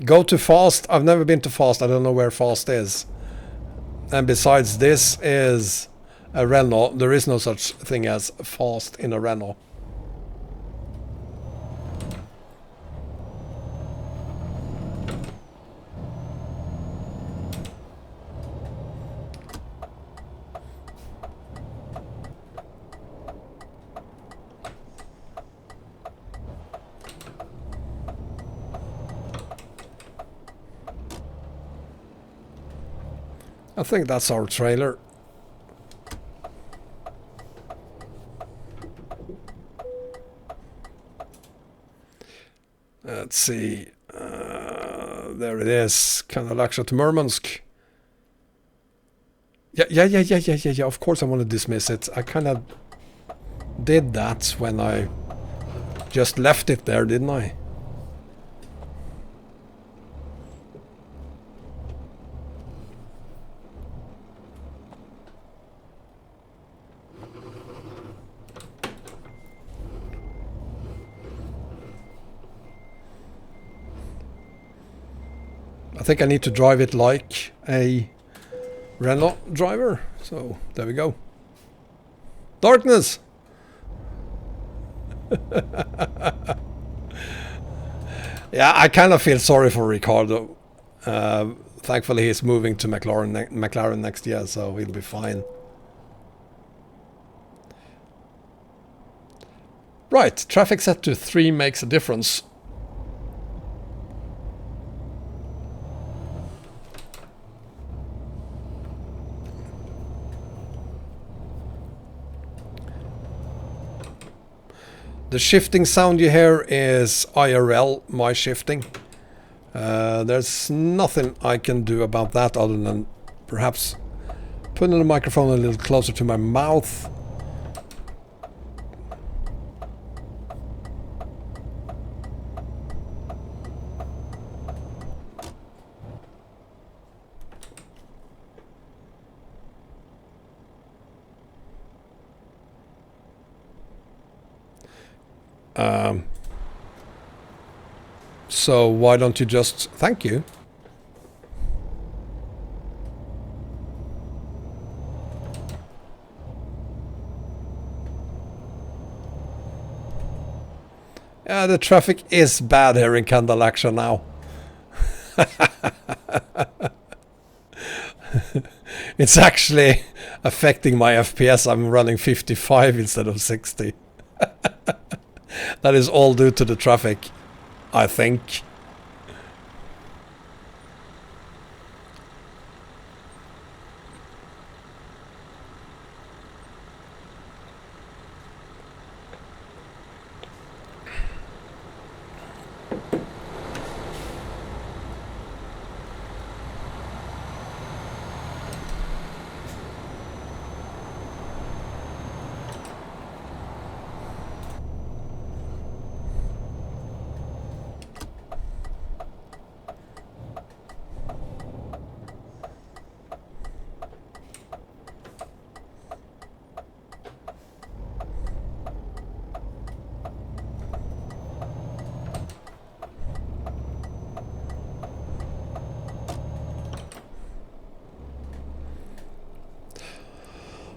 Go to fast. I've never been to fast. I don't know where fast is. And besides, this is a Renault. There is no such thing as fast in a Renault. I think that's our trailer. Let's see. There it is. Kind of lecture to Murmansk. Yeah. Of course I want to dismiss it. I kind of did that when I just left it there, didn't I? I think I need to drive it like a Renault driver. So there we go. Darkness! Yeah, I kind of feel sorry for Ricardo. Thankfully he's moving to McLaren next year, so he'll be fine. Right, traffic set to 3 makes a difference. The shifting sound you hear is IRL, my shifting. There's nothing I can do about that other than perhaps putting the microphone a little closer to my mouth. So why don't you just... Thank you. Yeah, the traffic is bad here in Kandalaksha now. It's actually affecting my FPS. I'm running 55 instead of 60. That is all due to the traffic, I think.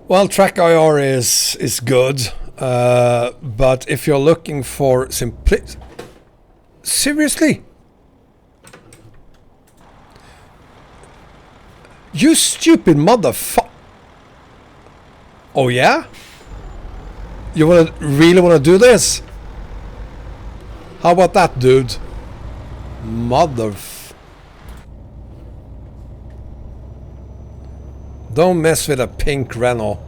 Well, track IR is good, but if you're looking for simplicity, seriously, you stupid motherfucker! Oh yeah, you really wanna do this? How about that, dude? Don't mess with a pink Renault.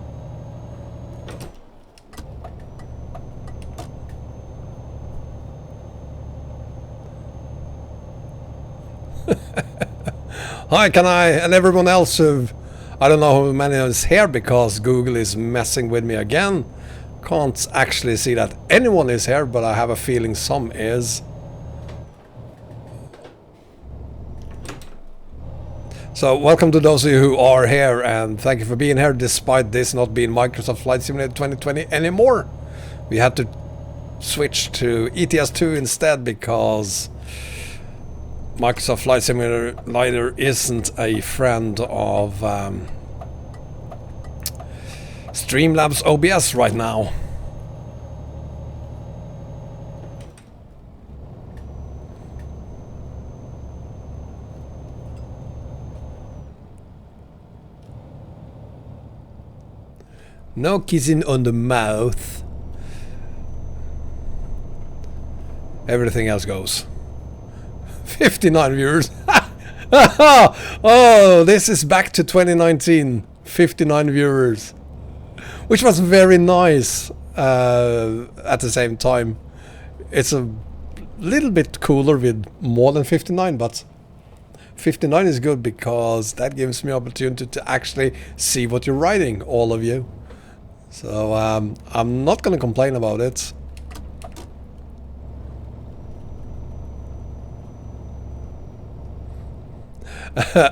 Hi, can I and everyone else who I don't know how many is here because Google is messing with me again. Can't actually see that anyone is here, but I have a feeling some is. So welcome to those of you who are here, and thank you for being here despite this not being Microsoft Flight Simulator 2020 anymore. We had to switch to ETS2 instead because Microsoft Flight Simulator isn't a friend of Streamlabs OBS right now. No kissing on the mouth. Everything else goes. 59 viewers. Oh, this is back to 2019. 59 viewers. Which was very nice at the same time. It's a little bit cooler with more than 59, but 59 is good because that gives me opportunity to actually see what you're writing, all of you. So I'm not going to complain about it.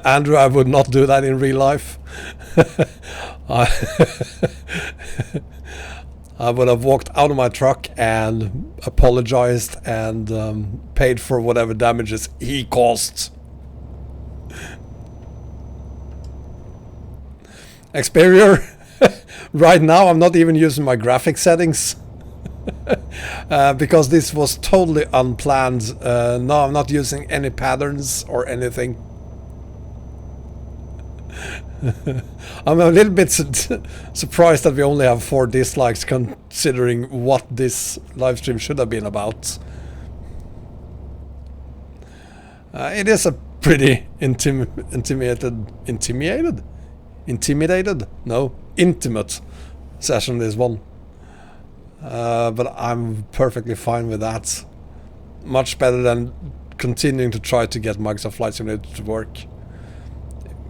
Andrew, I would not do that in real life. I would have walked out of my truck and apologized and paid for whatever damages he caused. Xperia, right now I'm not even using my graphic settings. Because this was totally unplanned. No, I'm not using any patterns or anything. I'm a little bit surprised that we only have 4 dislikes considering what this live stream should have been about. It is a pretty intimate session, this one. But I'm perfectly fine with that. Much better than continuing to try to get Microsoft Flight Simulator to work.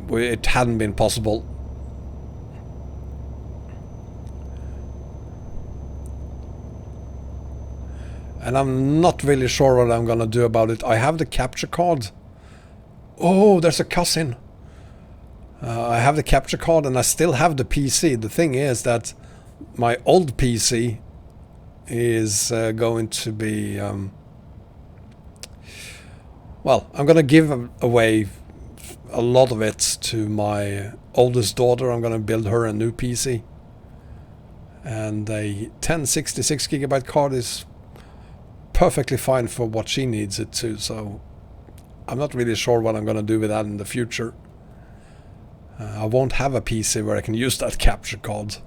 It hadn't been possible. And I'm not really sure what I'm gonna do about it. I have the capture card. Oh, there's a cousin. I have the capture card and I still have the PC. The thing is that my old PC is going to be... well, I'm gonna give away a lot of it to my oldest daughter. I'm gonna build her a new PC. And a 1066 gigabyte card is perfectly fine for what she needs it to, so I'm not really sure what I'm gonna do with that in the future. I won't have a PC where I can use that capture card.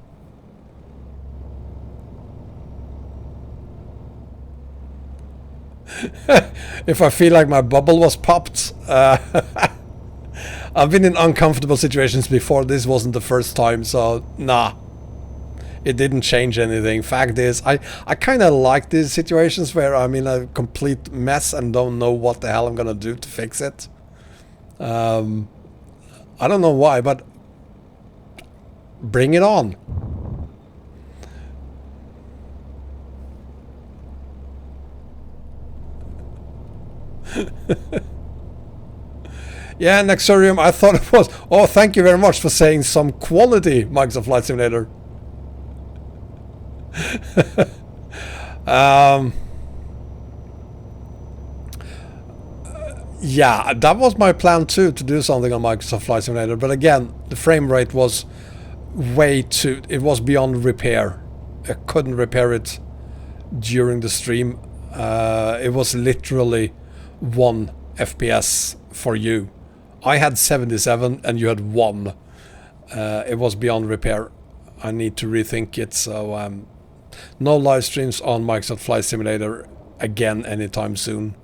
If I feel like my bubble was popped. I've been in uncomfortable situations before. This wasn't the first time, so nah. It didn't change anything. Fact is, I kind of like these situations where I'm in a complete mess and don't know what the hell I'm gonna do to fix it. I don't know why, but bring it on. Yeah, Nexurium, I thought it was... Oh, thank you very much for saying some quality Microsoft Flight Simulator. Yeah, that was my plan too, to do something on Microsoft Flight Simulator. But again, the frame rate was way too... It was beyond repair. I couldn't repair it during the stream. It was literally 1 FPS for you. I had 77 and you had 1. It was beyond repair. I need to rethink it. So no live streams on Microsoft Flight Simulator again anytime soon.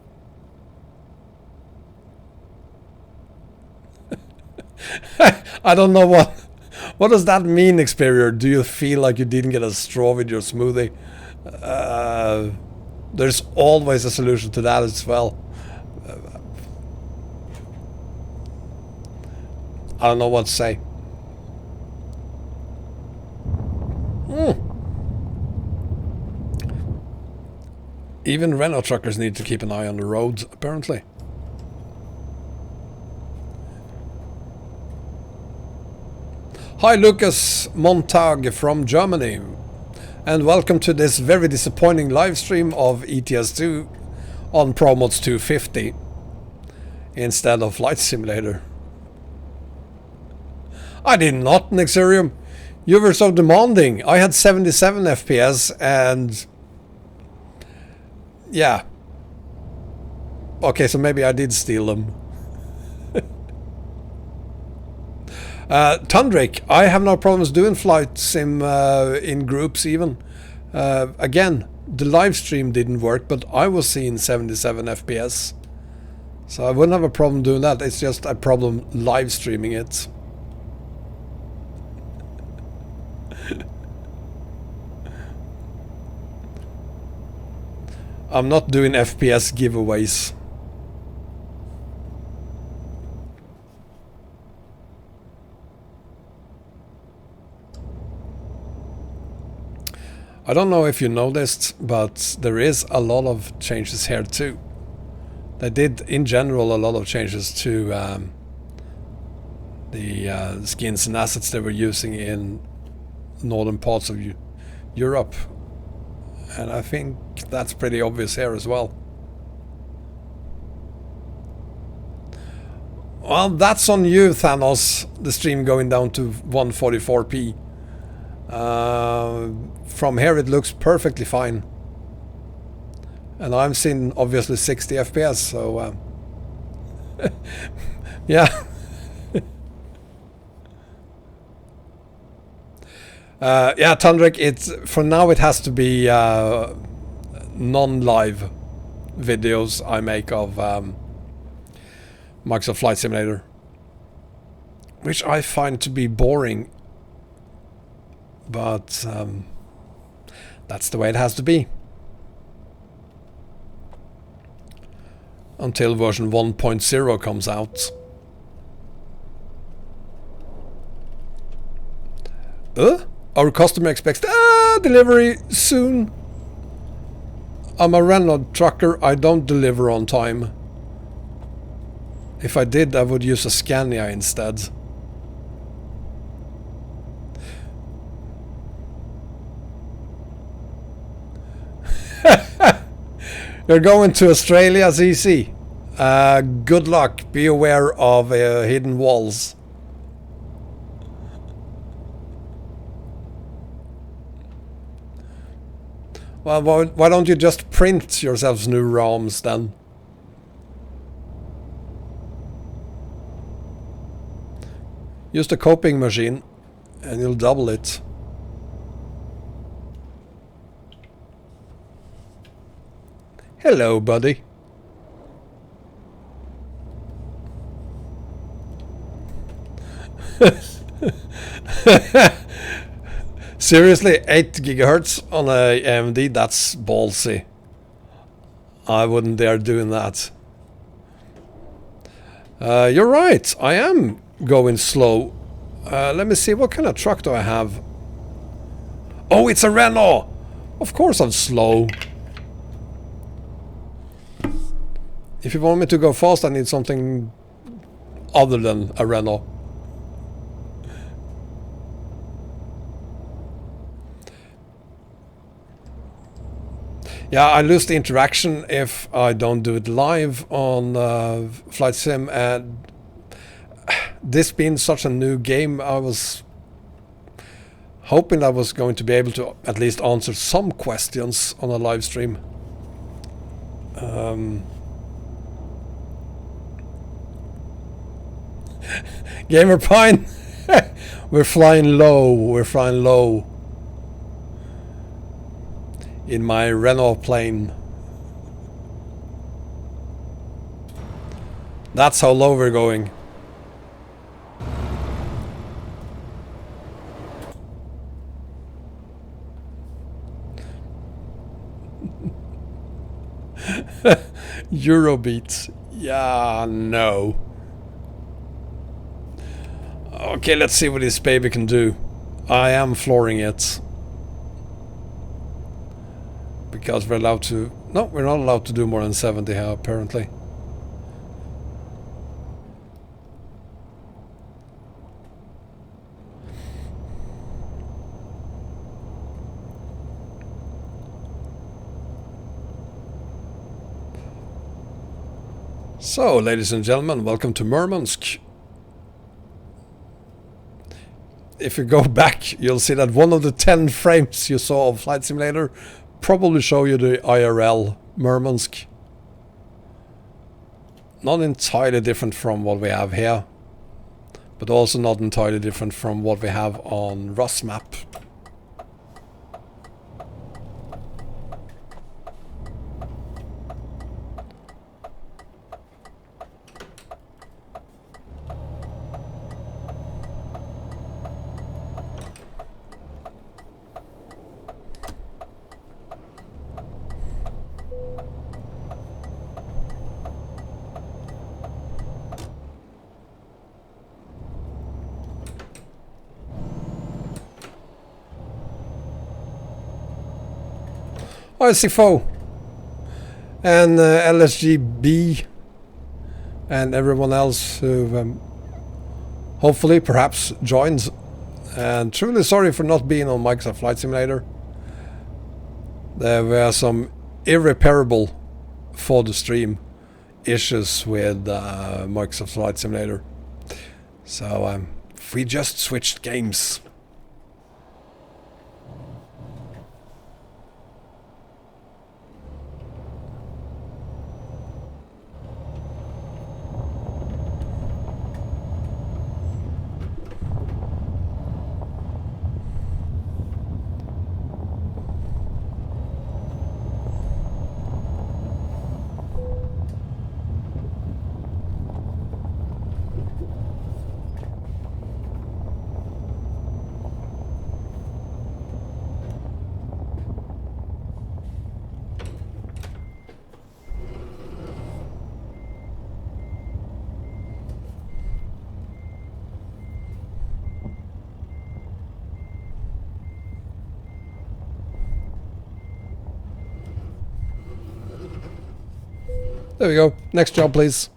I don't know what does that mean, Experior? Do you feel like you didn't get a straw with your smoothie? There's always a solution to that as well. I don't know what to say. Even Renault truckers need to keep an eye on the roads, apparently. Hi, Lucas Montag from Germany, and welcome to this very disappointing live stream of ETS2 on ProMods 250 instead of Flight Simulator. I did not, Nexurium. You were so demanding. I had 77 FPS and... yeah. Okay, so maybe I did steal them. Tundrick, I have no problems doing flight sim in groups even. Again, the live stream didn't work, but I was seeing 77 FPS. So I wouldn't have a problem doing that. It's just a problem live streaming it. I'm not doing FPS giveaways. I don't know if you noticed, but there is a lot of changes here too. They did, in general, a lot of changes to the skins and assets they were using in northern parts of Europe. And I think that's pretty obvious here as well. Well, that's on you, Thanos. The stream going down to 144p. From here it looks perfectly fine. And I'm seeing obviously 60 FPS, so... yeah. Yeah, Tundrick, for now it has to be non-live videos I make of Microsoft Flight Simulator, which I find to be boring, but that's the way it has to be until version 1.0 comes out. Our customer expects delivery soon. I'm a Renault trucker. I don't deliver on time. If I did, I would use a Scania instead. You're going to Australia, ZC. Good luck. Be aware of hidden walls. Well, why don't you just print yourselves new ROMs then? Use the coping machine and you'll double it. Hello, buddy. Seriously, 8 gigahertz on a AMD, that's ballsy. I wouldn't dare doing that. You're right, I am going slow. Let me see, what kind of truck do I have? Oh, it's a Renault! Of course I'm slow. If you want me to go fast, I need something other than a Renault. Yeah, I lose the interaction if I don't do it live on Flight Sim, and this being such a new game, I was hoping I was going to be able to at least answer some questions on a live stream. Gamer Pine! We're flying low, we're flying low. In my Renault plane. That's how low we're going. Eurobeat. Yeah, no. Okay, let's see what this baby can do. I am flooring it. Because we're allowed to... No, we're not allowed to do more than 70 here, apparently. So, ladies and gentlemen, welcome to Murmansk. If you go back, you'll see that one of the 10 frames you saw of Flight Simulator probably show you the IRL Murmansk. Not entirely different from what we have here, but also not entirely different from what we have on Rust map. IC4 and LSGB and everyone else who hopefully perhaps joins, and truly sorry for not being on Microsoft Flight Simulator. There were some irreparable for the stream issues with Microsoft Flight Simulator, so we just switched games. There we go. Next job, please.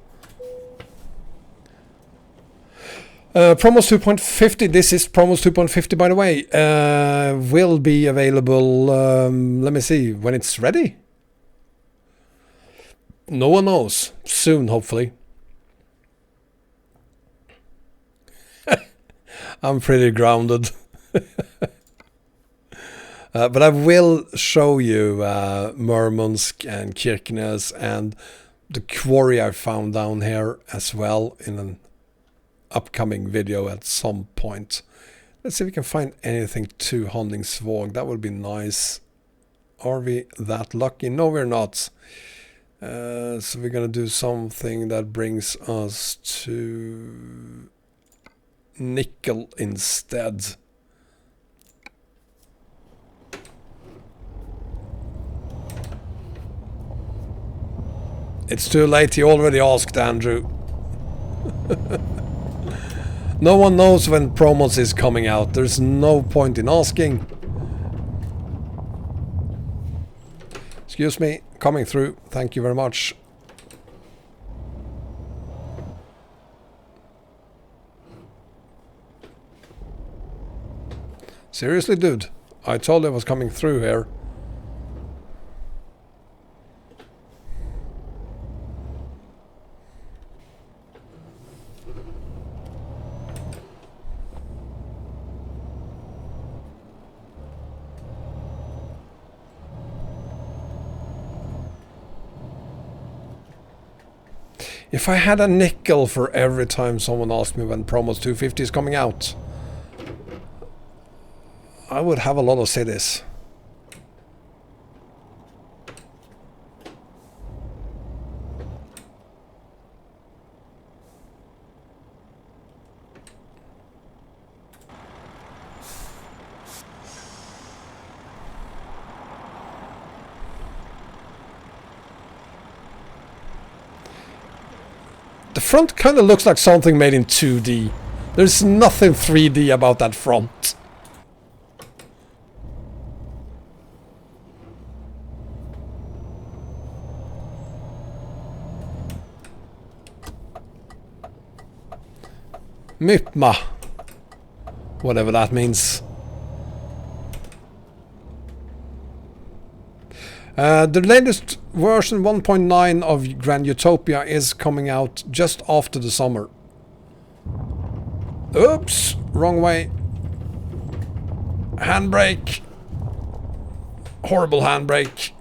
Promos 2.50. This is Promos 2.50, by the way. Will be available, let me see, when it's ready. No one knows. Soon, hopefully. I'm pretty grounded. But I will show you Murmansk and Kirkenes and the quarry I found down here as well in upcoming video at some point. Let's see if we can find anything to Hondingsvåg. That would be nice. Are we that lucky? No, we're not. So we're gonna do something that brings us to nickel instead. It's too late, he already asked, Andrew. No one knows when promos is coming out. There's no point in asking. Excuse me, coming through. Thank you very much. Seriously, dude? I told you I was coming through here. If I had a nickel for every time someone asked me when Promos 250 is coming out, I would have a lot of cities. The front kind of looks like something made in 2D. There's nothing 3D about that front. Mypma. Whatever that means. The latest version 1.9 of Grand Utopia is coming out just after the summer. Oops! Wrong way. Handbrake. Horrible handbrake.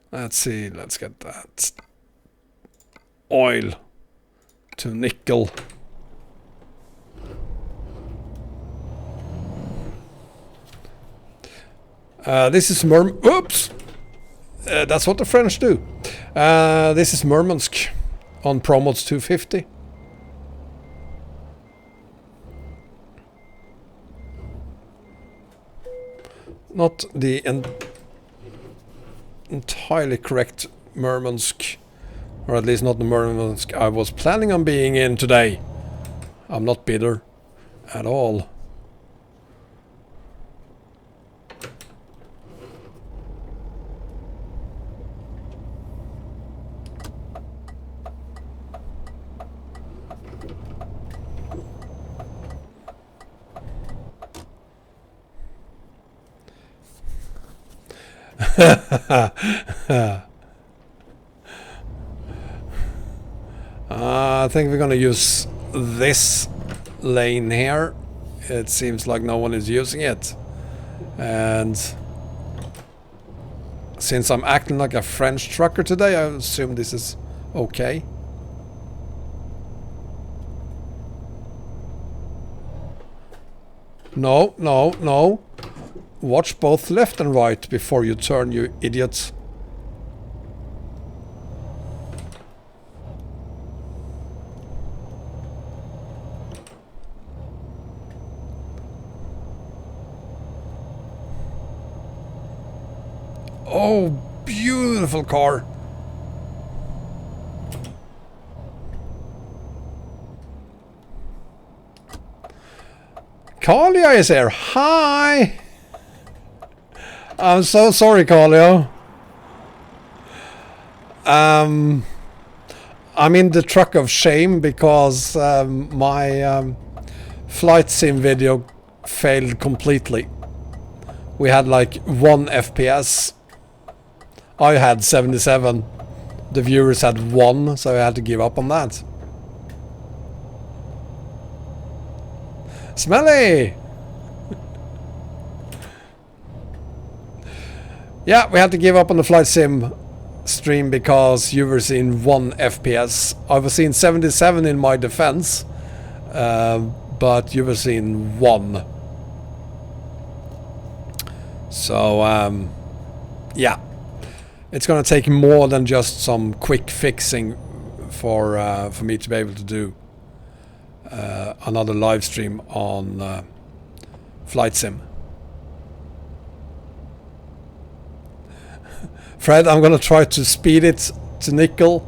Let's see, let's get that oil to nickel. This is Oops! That's what the French do. This is Murmansk on Promos 250. Not the entirely correct Murmansk, or at least not the Murmansk I was planning on being in today. I'm not bitter at all. I think we're gonna use this lane here. It seems like no one is using it, and since I'm acting like a French trucker today, I assume this is okay. No, no, no. Watch both left and right before you turn, you idiots. Oh, beautiful car. Kalia is here. Hi. I'm so sorry, Carlio. I'm in the truck of shame because my flight sim video failed completely. We had like 1 FPS. I had 77. The viewers had 1, so I had to give up on that. Smelly! Yeah, we had to give up on the flight sim stream because you were seeing 1 FPS. I was seeing 77 in my defense, but you were seeing 1. So, yeah. It's gonna take more than just some quick fixing for me to be able to do another live stream on flight sim. Fred, I'm gonna try to speed it to nickel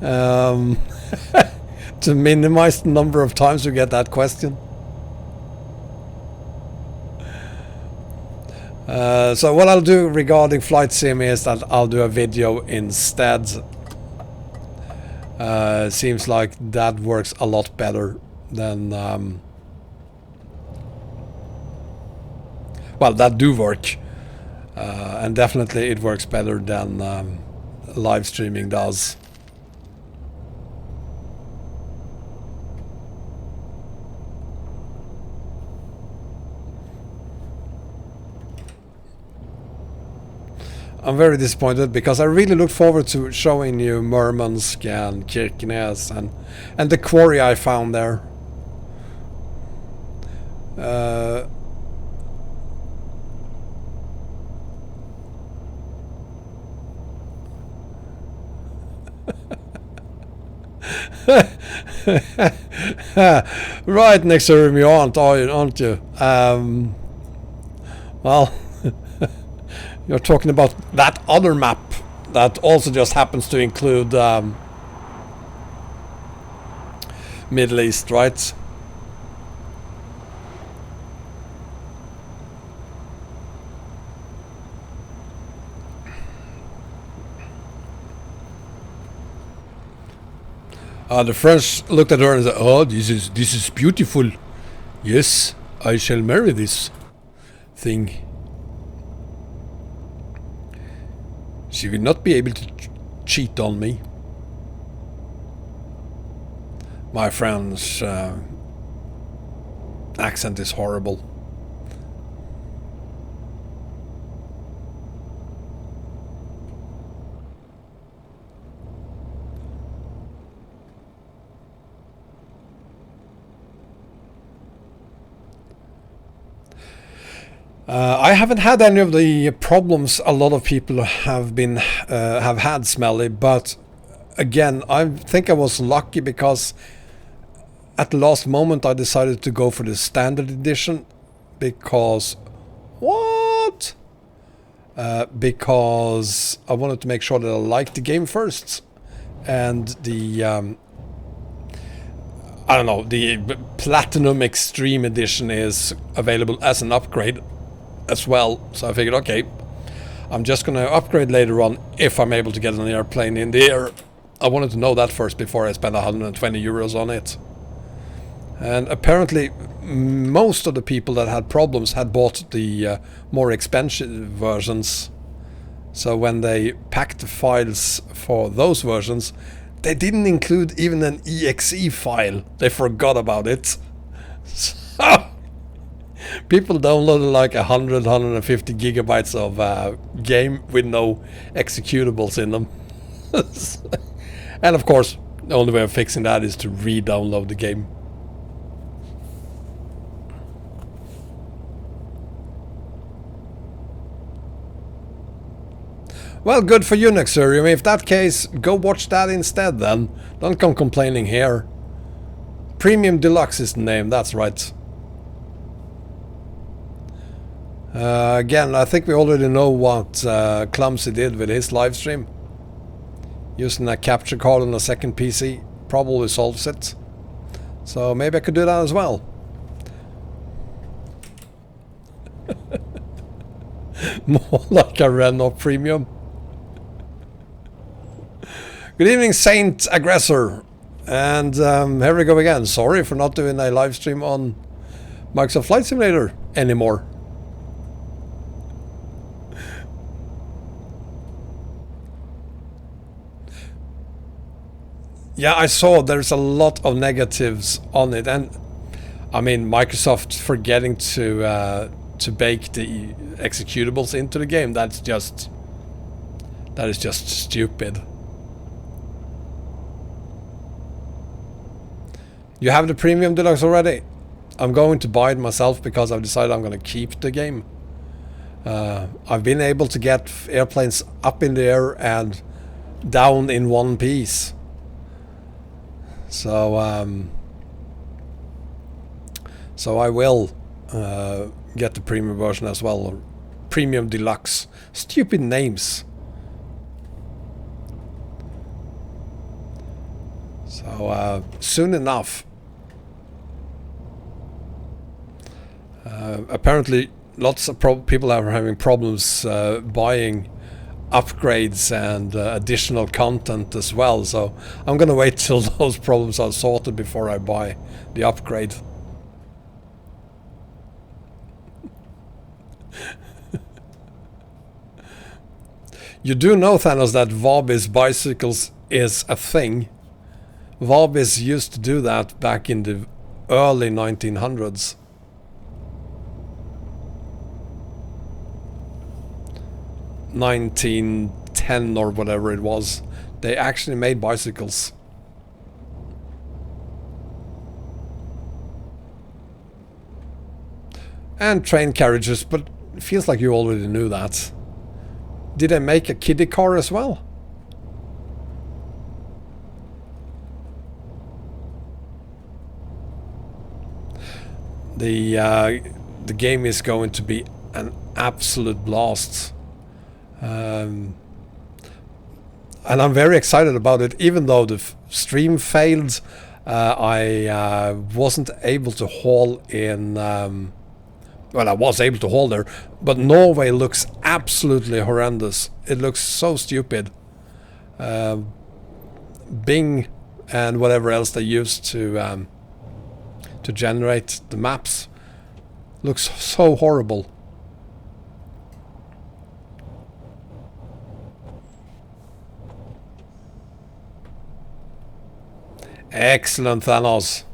to minimize the number of times we get that question. So what I'll do regarding flight sim is that I'll do a video instead. Seems like that works a lot better than well, that do work, and definitely it works better than live streaming does. I'm very disappointed because I really look forward to showing you Murmansk and Kirkenes and the quarry I found there. Right next to me, aren't you? Well, you're talking about that other map that also just happens to include Middle East, right? The French looked at her and said, "Oh, this is beautiful. Yes, I shall marry this thing. She will not be able to cheat on me." My French accent is horrible. I haven't had any of the problems a lot of people have had, Smelly, but again, I think I was lucky because at the last moment I decided to go for the standard edition because because I wanted to make sure that I liked the game first, and the I don't know, the Platinum Extreme Edition is available as an upgrade as well, so I figured, okay, I'm just gonna upgrade later on if I'm able to get an airplane in the air. I wanted to know that first before I spent 120 euros on it. And apparently most of the people that had problems had bought the more expensive versions, so when they packed the files for those versions, they didn't include even an exe file. They forgot about it. So people downloaded like 150 gigabytes of game with no executables in them. And of course, the only way of fixing that is to re-download the game. Well, good for you, Nexurium. If that case, go watch that instead then. Don't come complaining here. Premium Deluxe is the name, that's right. Again, I think we already know what Clumsy did with his live stream. Using a capture card on a second PC probably solves it. So maybe I could do that as well. More like a Renault Premium. Good evening, Saint Aggressor. And here we go again. Sorry for not doing a live stream on Microsoft Flight Simulator anymore. Yeah, I saw there's a lot of negatives on it, and I mean Microsoft forgetting to bake the executables into the game. That is just stupid. You have the Premium Deluxe already? I'm going to buy it myself because I've decided I'm going to keep the game. I've been able to get airplanes up in the air and down in one piece. So I will get the premium version as well, or Premium Deluxe. Stupid names. So soon enough. Apparently lots of people are having problems buying upgrades and additional content as well, so I'm gonna wait till those problems are sorted before I buy the upgrade. You do know, Thanos, that Vobis bicycles is a thing. Vobis used to do that back in the early 1900s. 1910 or whatever it was. They actually made bicycles. And train carriages, but it feels like you already knew that. Did they make a kiddie car as well? The game is going to be an absolute blast. And I'm very excited about it, even though the stream failed. I wasn't able to haul in... well, I was able to haul there, but Norway looks absolutely horrendous. It looks so stupid. Bing and whatever else they used to generate the maps looks so horrible. Excellent, Thanos.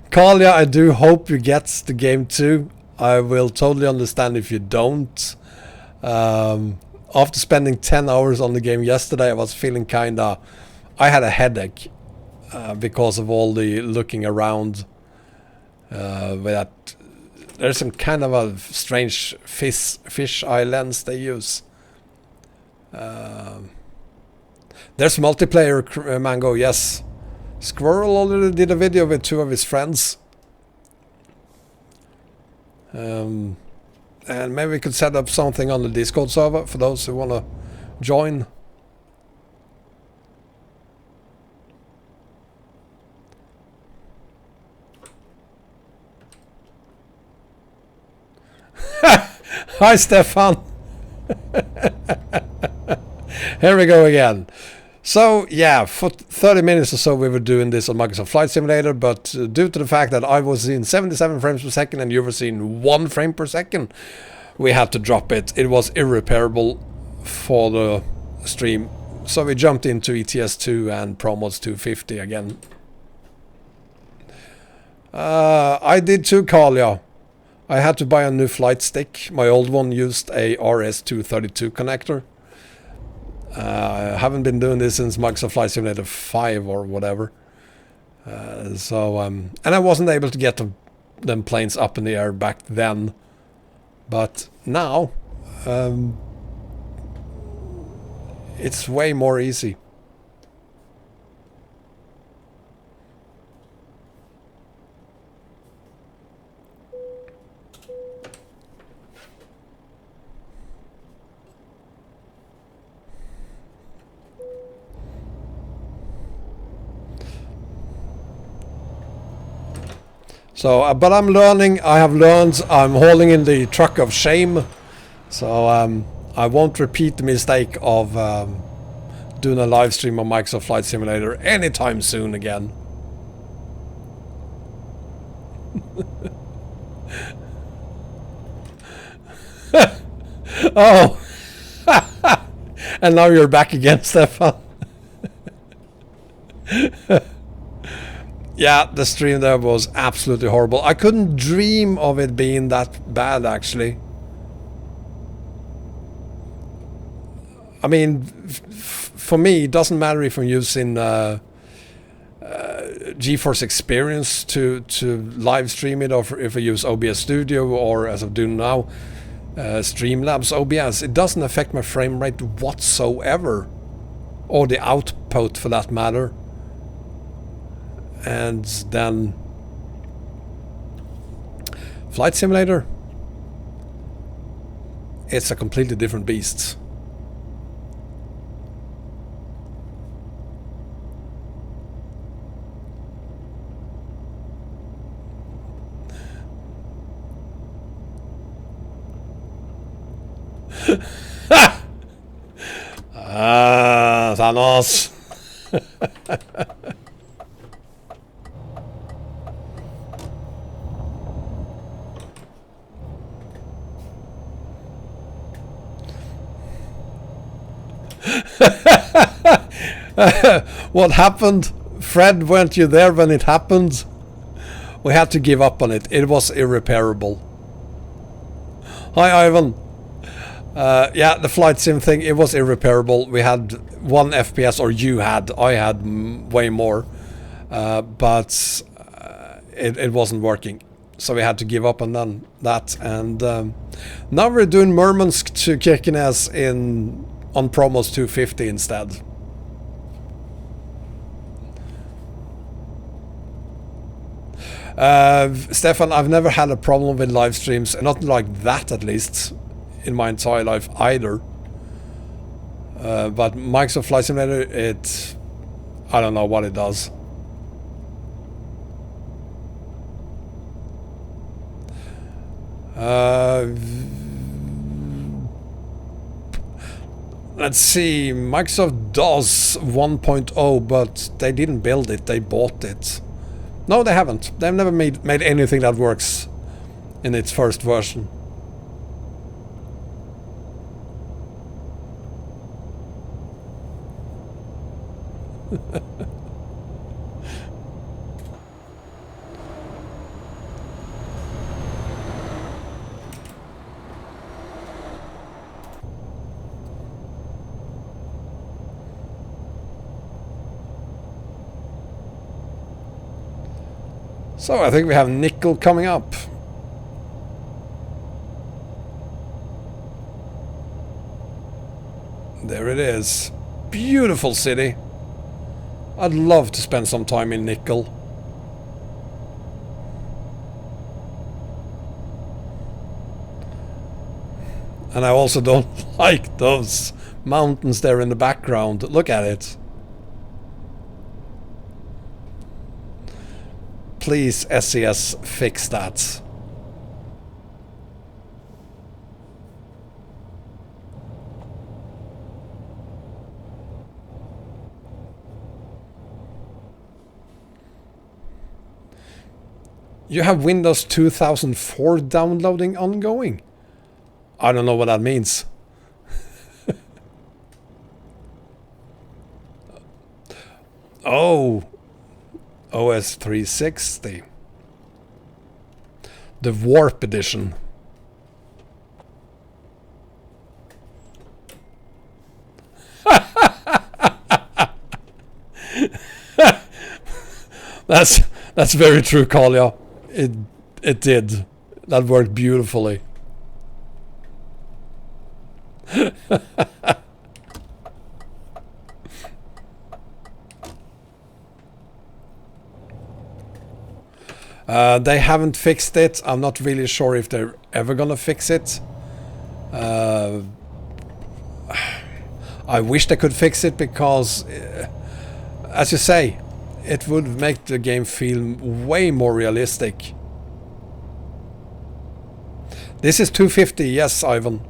Kalia, I do hope you get the game too. I will totally understand if you don't. After spending 10 hours on the game yesterday, I was feeling kinda... I had a headache because of all the looking around. That there's some kind of a strange fish eye lens they use. There's multiplayer, Mango, yes. Squirrel already did a video with 2 of his friends. And maybe we could set up something on the Discord server for those who want to join. Hi, Stefan. Here we go again. So, yeah, for 30 minutes or so we were doing this on Microsoft Flight Simulator, but due to the fact that I was in 77 frames per second and you were seeing 1 frame per second, we had to drop it. It was irreparable for the stream. So we jumped into ETS2 and ProMods 250 again. I did too, Kalia. I had to buy a new flight stick. My old one used a RS-232 connector. I haven't been doing this since Microsoft Flight Simulator 5 or whatever. And I wasn't able to get them planes up in the air back then. But now, it's way more easy. So, but I'm learning, I have learned, I'm hauling in the truck of shame. So, I won't repeat the mistake of doing a live stream on Microsoft Flight Simulator anytime soon again. Oh, and now you're back again, Stefan. Yeah, the stream there was absolutely horrible. I couldn't dream of it being that bad, actually. I mean, for me, it doesn't matter if I'm using GeForce Experience to live stream it, or if I use OBS Studio, or as I'm doing now, Streamlabs OBS. It doesn't affect my frame rate whatsoever, or the output for that matter. And then Flight Simulator, it's a completely different beast. Thanos. What happened? Fred, weren't you there when it happened? We had to give up on it. It was irreparable. Hi, Ivan. Yeah, the flight sim thing, it was irreparable. We had 1 FPS, or you had. I had way more. But it wasn't working. So we had to give up on that. And now we're doing Murmansk to Kirkenes on Promos 250 instead. Stefan, I've never had a problem with live streams, not like that at least, in my entire life either. But Microsoft Flight Simulator, I don't know what it does. Let's see, Microsoft does 1.0, but they didn't build it, they bought it. No, they haven't. They've never made anything that works in its first version. So I think we have Nickel coming up. There it is. Beautiful city. I'd love to spend some time in Nickel. And I also don't like those mountains there in the background. Look at it. Please, SES, fix that. You have Windows 2004 downloading ongoing. I don't know what that means. Oh, OS 360. The Warp Edition. That's very true, Kalia. It did. That worked beautifully. They haven't fixed it. I'm not really sure if they're ever gonna fix it. I wish they could fix it because, as you say, it would make the game feel way more realistic. This is 250, yes, Ivan.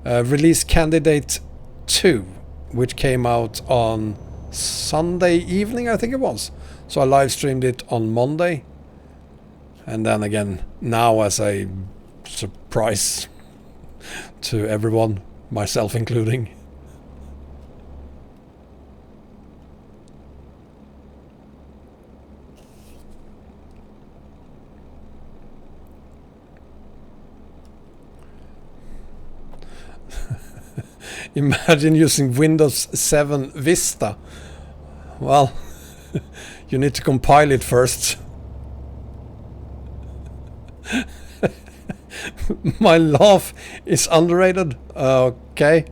Release candidate 2. which came out on Sunday evening, I think it was. So I live streamed it on Monday. And then again, now as a surprise to everyone, myself including. Imagine using Windows 7 Vista. Well, you need to compile it first. My laugh is underrated. Okay.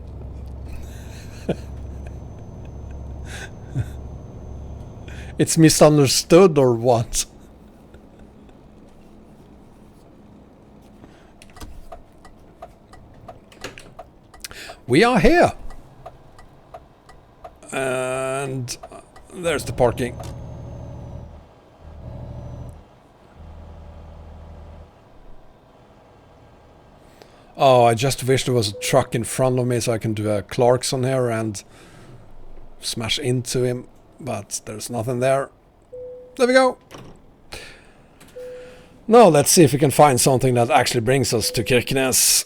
It's misunderstood or what? We are here. And there's the parking. Oh, I just wish there was a truck in front of me so I can do a Clarkson here and smash into him. But there's nothing there. There we go. Now let's see if we can find something that actually brings us to Kirkenes.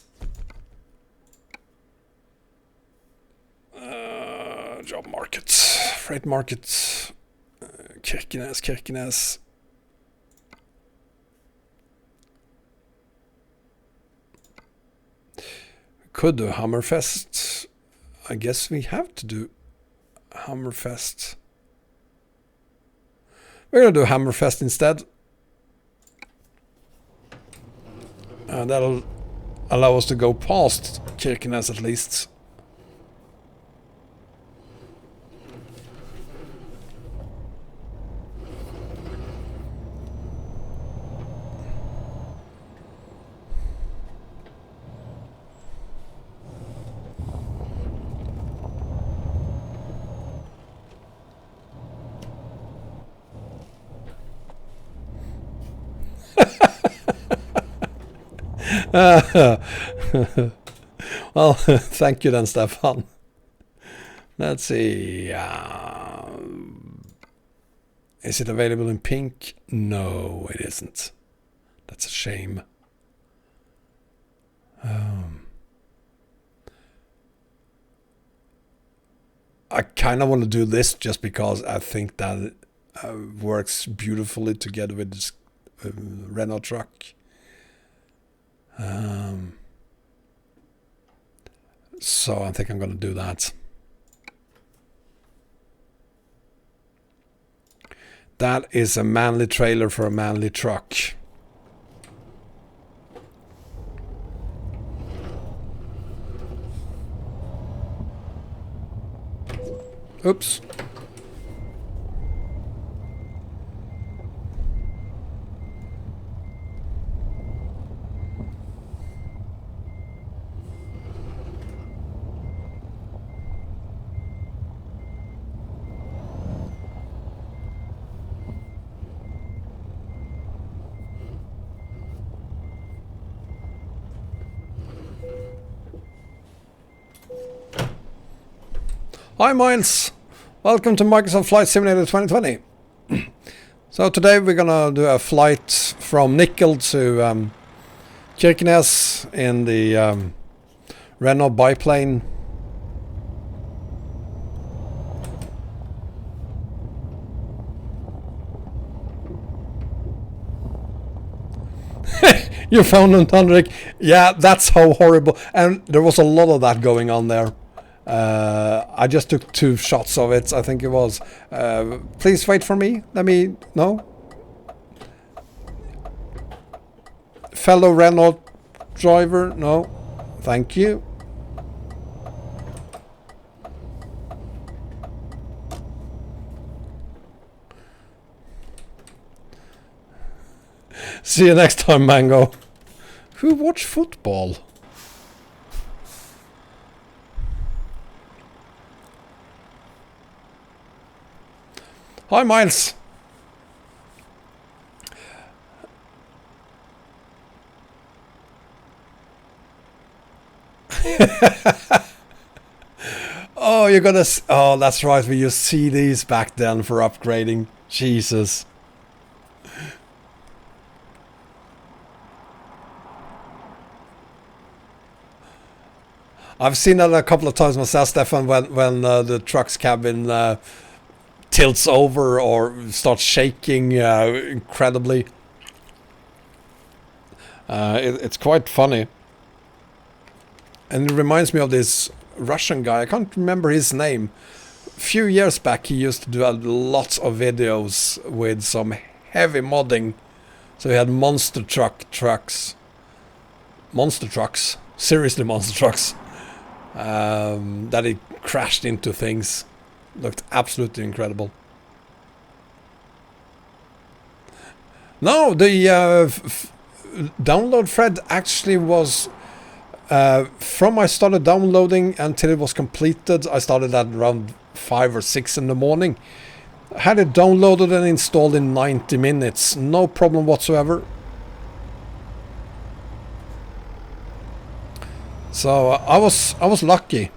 Job market, freight market, Kirkenes. Could do Hammerfest. I guess we have to do Hammerfest. We're gonna do Hammerfest instead. And that'll allow us to go past Kirkenes at least. Well, thank you then, Stefan. Let's see. Is it available in pink? No, it isn't. That's a shame. I kind of want to do this just because I think that it works beautifully together with this Renault truck. So I think I'm going to do that. That is a manly trailer for a manly truck. Oops. Hi Miles, welcome to Microsoft Flight Simulator 2020. So today we're gonna do a flight from Nickel to Kirkenes in the Renault biplane. You found him, Tandrik. Yeah, that's how horrible. And there was a lot of that going on there. I just took 2 shots of it, I think it was. Please wait for me. Let me... No? Fellow Renault driver? No. Thank you. See you next time, Mango. Who watch football? Hi, Miles. Oh, you're gonna... Oh, that's right. We used CDs back then for upgrading. Jesus. I've seen that a couple of times myself, Stefan, when the truck's cabin tilts over or starts shaking incredibly. It's quite funny. And it reminds me of this Russian guy. I can't remember his name. A few years back, he used to do lots of videos with some heavy modding. So he had monster trucks. Monster trucks. Seriously monster trucks. That he crashed into things. Looked absolutely incredible. No, the download thread actually was from I started downloading until it was completed. I started at around 5 or 6 in the morning. I had it downloaded and installed in 90 minutes. No problem whatsoever. So I was lucky.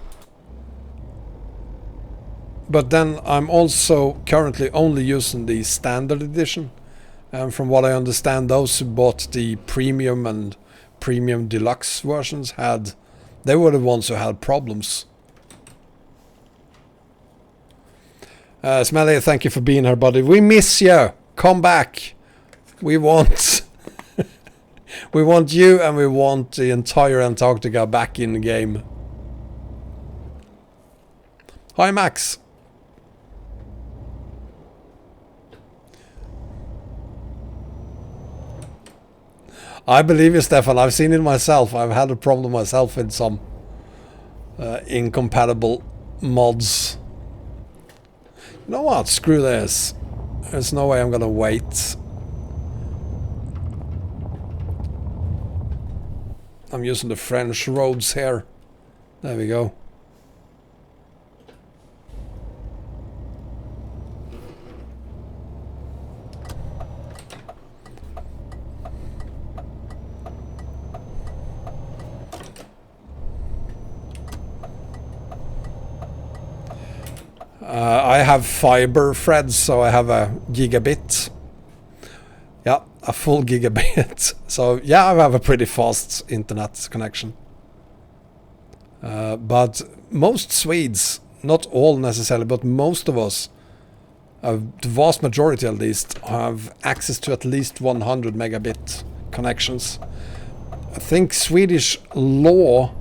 But then I'm also currently only using the standard edition. And from what I understand, those who bought the premium and premium deluxe versions they were the ones who had problems. Smelly, thank you for being here, buddy. We miss you. Come back. We want we want you, and we want the entire Antarctica back in the game. Hi, Max. I believe you, Stefan. I've seen it myself. I've had a problem myself with some incompatible mods. You know what? Screw this. There's no way I'm gonna wait. I'm using the French roads here. There we go. I have fiber threads, so I have a gigabit. Yeah, a full gigabit. So yeah, I have a pretty fast internet connection. But most Swedes, not all necessarily, but most of us, the vast majority at least, have access to at least 100 megabit connections. I think Swedish law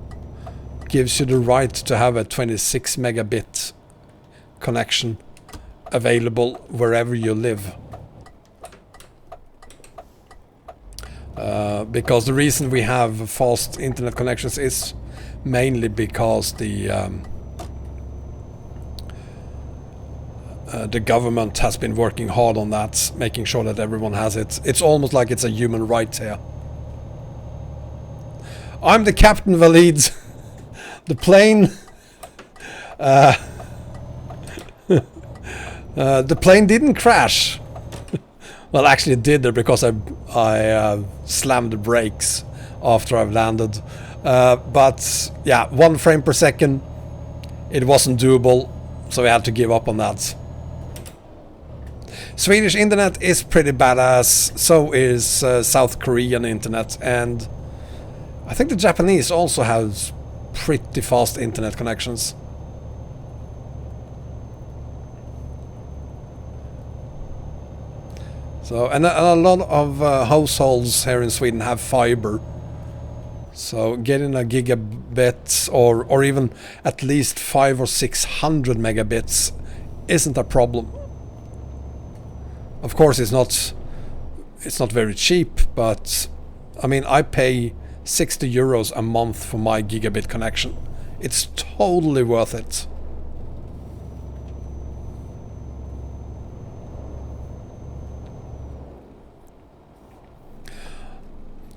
gives you the right to have a 26 megabit connection available wherever you live. Because the reason we have fast internet connections is mainly because the government has been working hard on that, making sure that everyone has it. It's almost like it's a human right here. I'm the captain, Valid. The plane... the plane didn't crash. Well, actually it did there because I slammed the brakes after I've landed. But yeah, 1 frame per second. It wasn't doable, so we had to give up on that. Swedish internet is pretty badass. So is South Korean internet, and I think the Japanese also has pretty fast internet connections. So, and a lot of households here in Sweden have fiber. So getting a gigabit or even at least 500 or 600 megabits isn't a problem. Of course, it's not very cheap, but I mean, I pay 60 euros a month for my gigabit connection. It's totally worth it.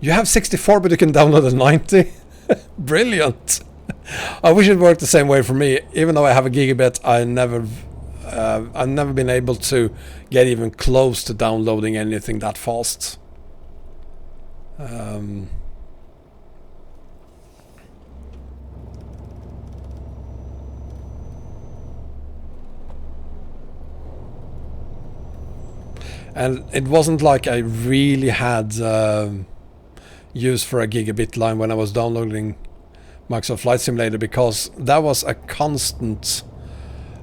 You have 64, but you can download a 90. Brilliant. I wish it worked the same way for me. Even though I have a gigabit, I've never been able to get even close to downloading anything that fast. And it wasn't like I really had use for a gigabit line when I was downloading Microsoft Flight Simulator, because that was a constant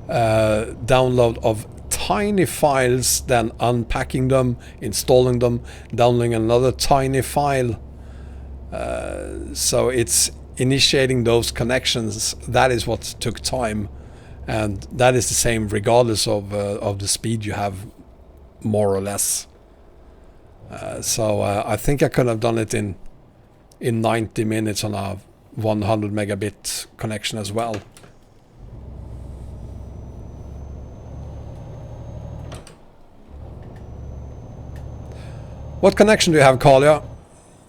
download of tiny files, then unpacking them, installing them, downloading another tiny file. So it's initiating those connections. That is what took time, and that is the same regardless of the speed you have, more or less. So I think I could have done it in 90 minutes on a 100 megabit connection as well. What connection do you have, Kalia?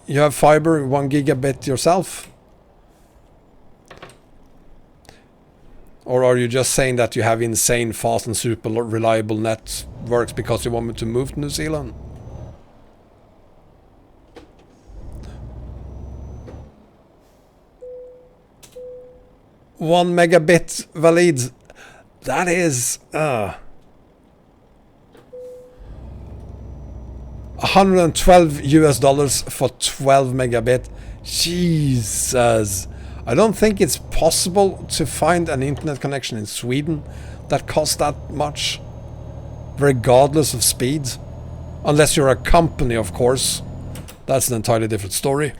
You have fiber 1 gigabit yourself? Or are you just saying that you have insane fast and super reliable networks because you want me to move to New Zealand? One megabit valid. That is $112 for 12 megabit. Jesus. I don't think it's possible to find an internet connection in Sweden that costs that much, regardless of speed. Unless you're a company, of course. That's an entirely different story.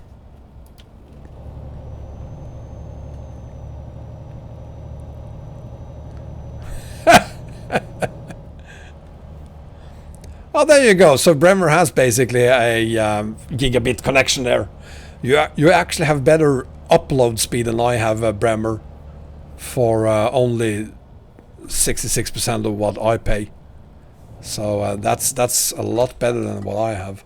Oh, there you go. So Bremer has basically a gigabit connection there. You actually have better upload speed than I have, Bremer, for only 66% of what I pay. So that's a lot better than what I have.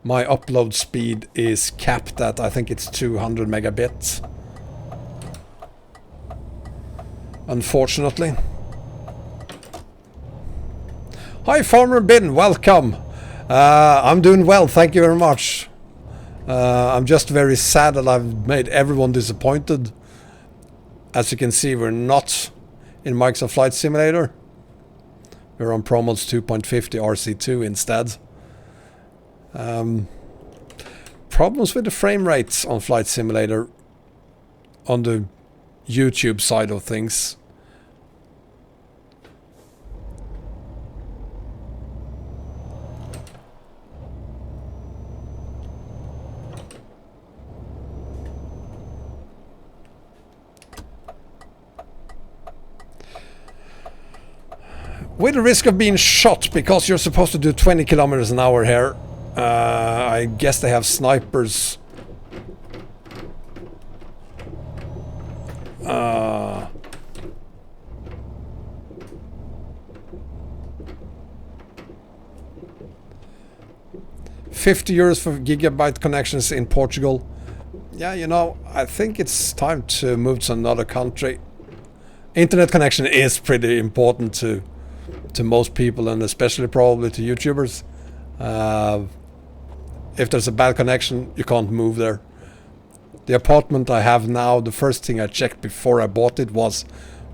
My upload speed is capped at, I think it's 200 megabits. Unfortunately. Hi Farmer Bin, welcome. I'm doing well, thank you very much. I'm just very sad that I've made everyone disappointed. As you can see, we're not in Microsoft Flight Simulator. We're on ProMods 2.50 RC2 instead. Problems with the frame rates on Flight Simulator on the YouTube side of things. With the risk of being shot, because you're supposed to do 20 kilometers an hour here, I guess they have snipers. 50 euros for gigabyte connections in Portugal. Yeah, you know, I think it's time to move to another country. Internet connection is pretty important to most people, and especially probably to YouTubers. If there's a bad connection, you can't move there. The apartment I have now, the first thing I checked before I bought it was,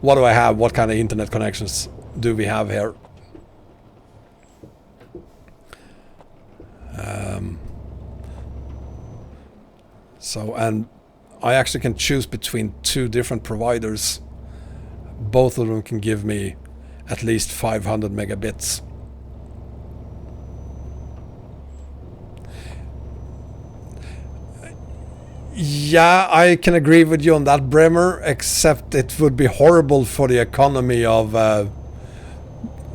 what do I have? What kind of internet connections do we have here? And I actually can choose between 2 different providers. Both of them can give me at least 500 megabits. Yeah, I can agree with you on that, Bremer, except it would be horrible for the economy of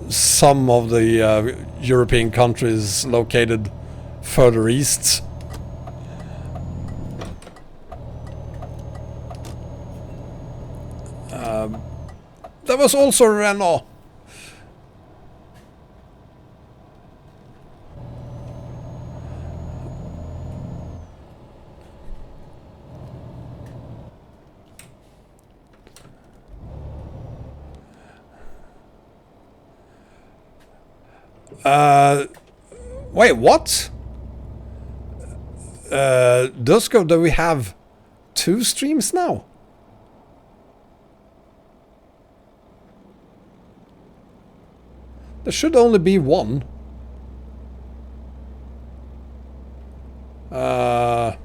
some of the European countries located further east. There was also Renault. Wait, what? Dusko, do we have 2 streams now? There should only be one. I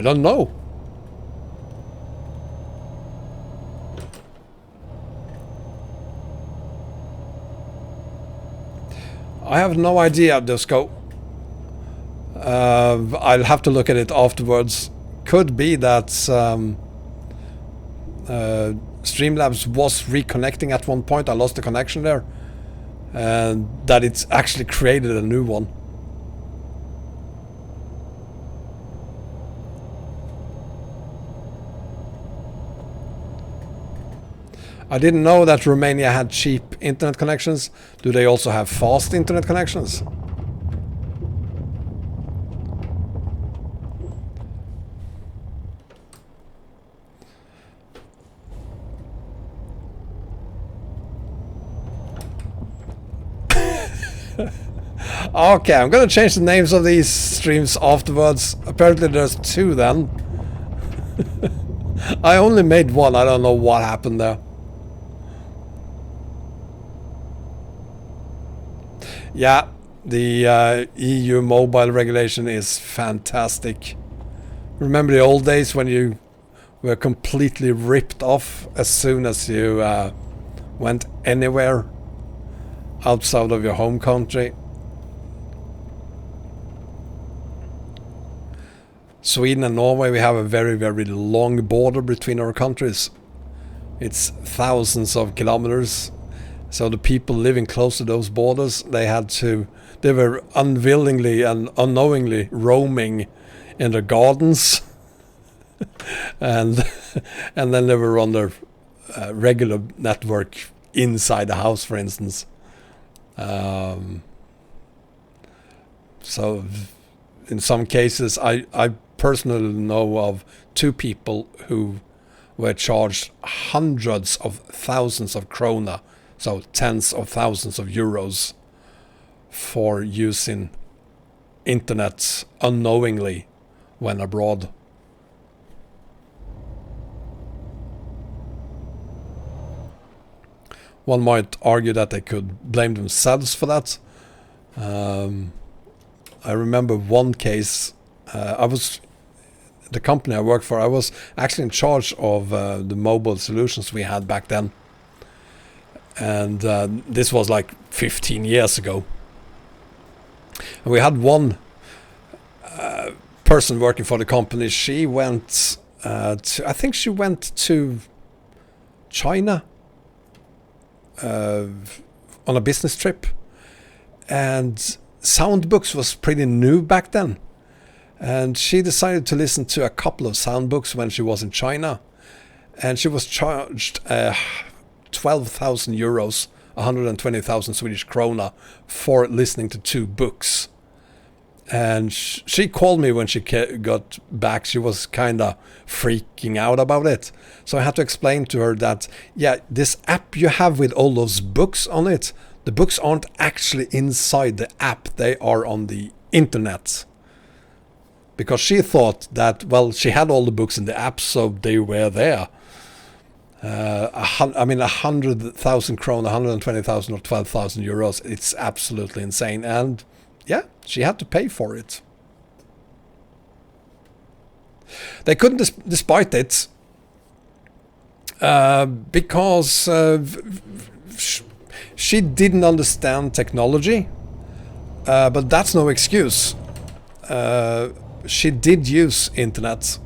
don't know. I have no idea, Disco. I'll have to look at it afterwards. Could be that Streamlabs was reconnecting at one point. I lost the connection there. And that it's actually created a new one. I didn't know that Romania had cheap internet connections. Do they also have fast internet connections? Okay, I'm gonna change the names of these streams afterwards. Apparently there's two then. I only made one, I don't know what happened there. Yeah, the EU mobile regulation is fantastic. Remember the old days when you were completely ripped off as soon as you went anywhere outside of your home country? Sweden and Norway, we have a very, very long border between our countries. It's thousands of kilometers. So the people living close to those borders, they were unwillingly and unknowingly roaming in their gardens. and then they were on their regular network inside the house, for instance. So in some cases, I personally know of two people who were charged hundreds of thousands of krona, so tens of thousands of euros, for using internet unknowingly when abroad. One might argue that they could blame themselves for that. I remember one case. The company I worked for, I was actually in charge of the mobile solutions we had back then. And this was like 15 years ago. And we had one person working for the company. She went I think she went to China on a business trip. And soundbooks was pretty new back then. And she decided to listen to a couple of soundbooks when she was in China. And she was charged 12,000 euros, 120,000 Swedish krona, for listening to two books. And she called me when she got back. She was kind of freaking out about it. So I had to explain to her that, yeah, this app you have with all those books on it, the books aren't actually inside the app. They are on the internet. Because she thought that, well, she had all the books in the app, so they were there. 100,000 krona, 120,000 or 12,000 euros. It's absolutely insane. And yeah, she had to pay for it. They couldn't despite it because she didn't understand technology. But that's no excuse. She did use internet,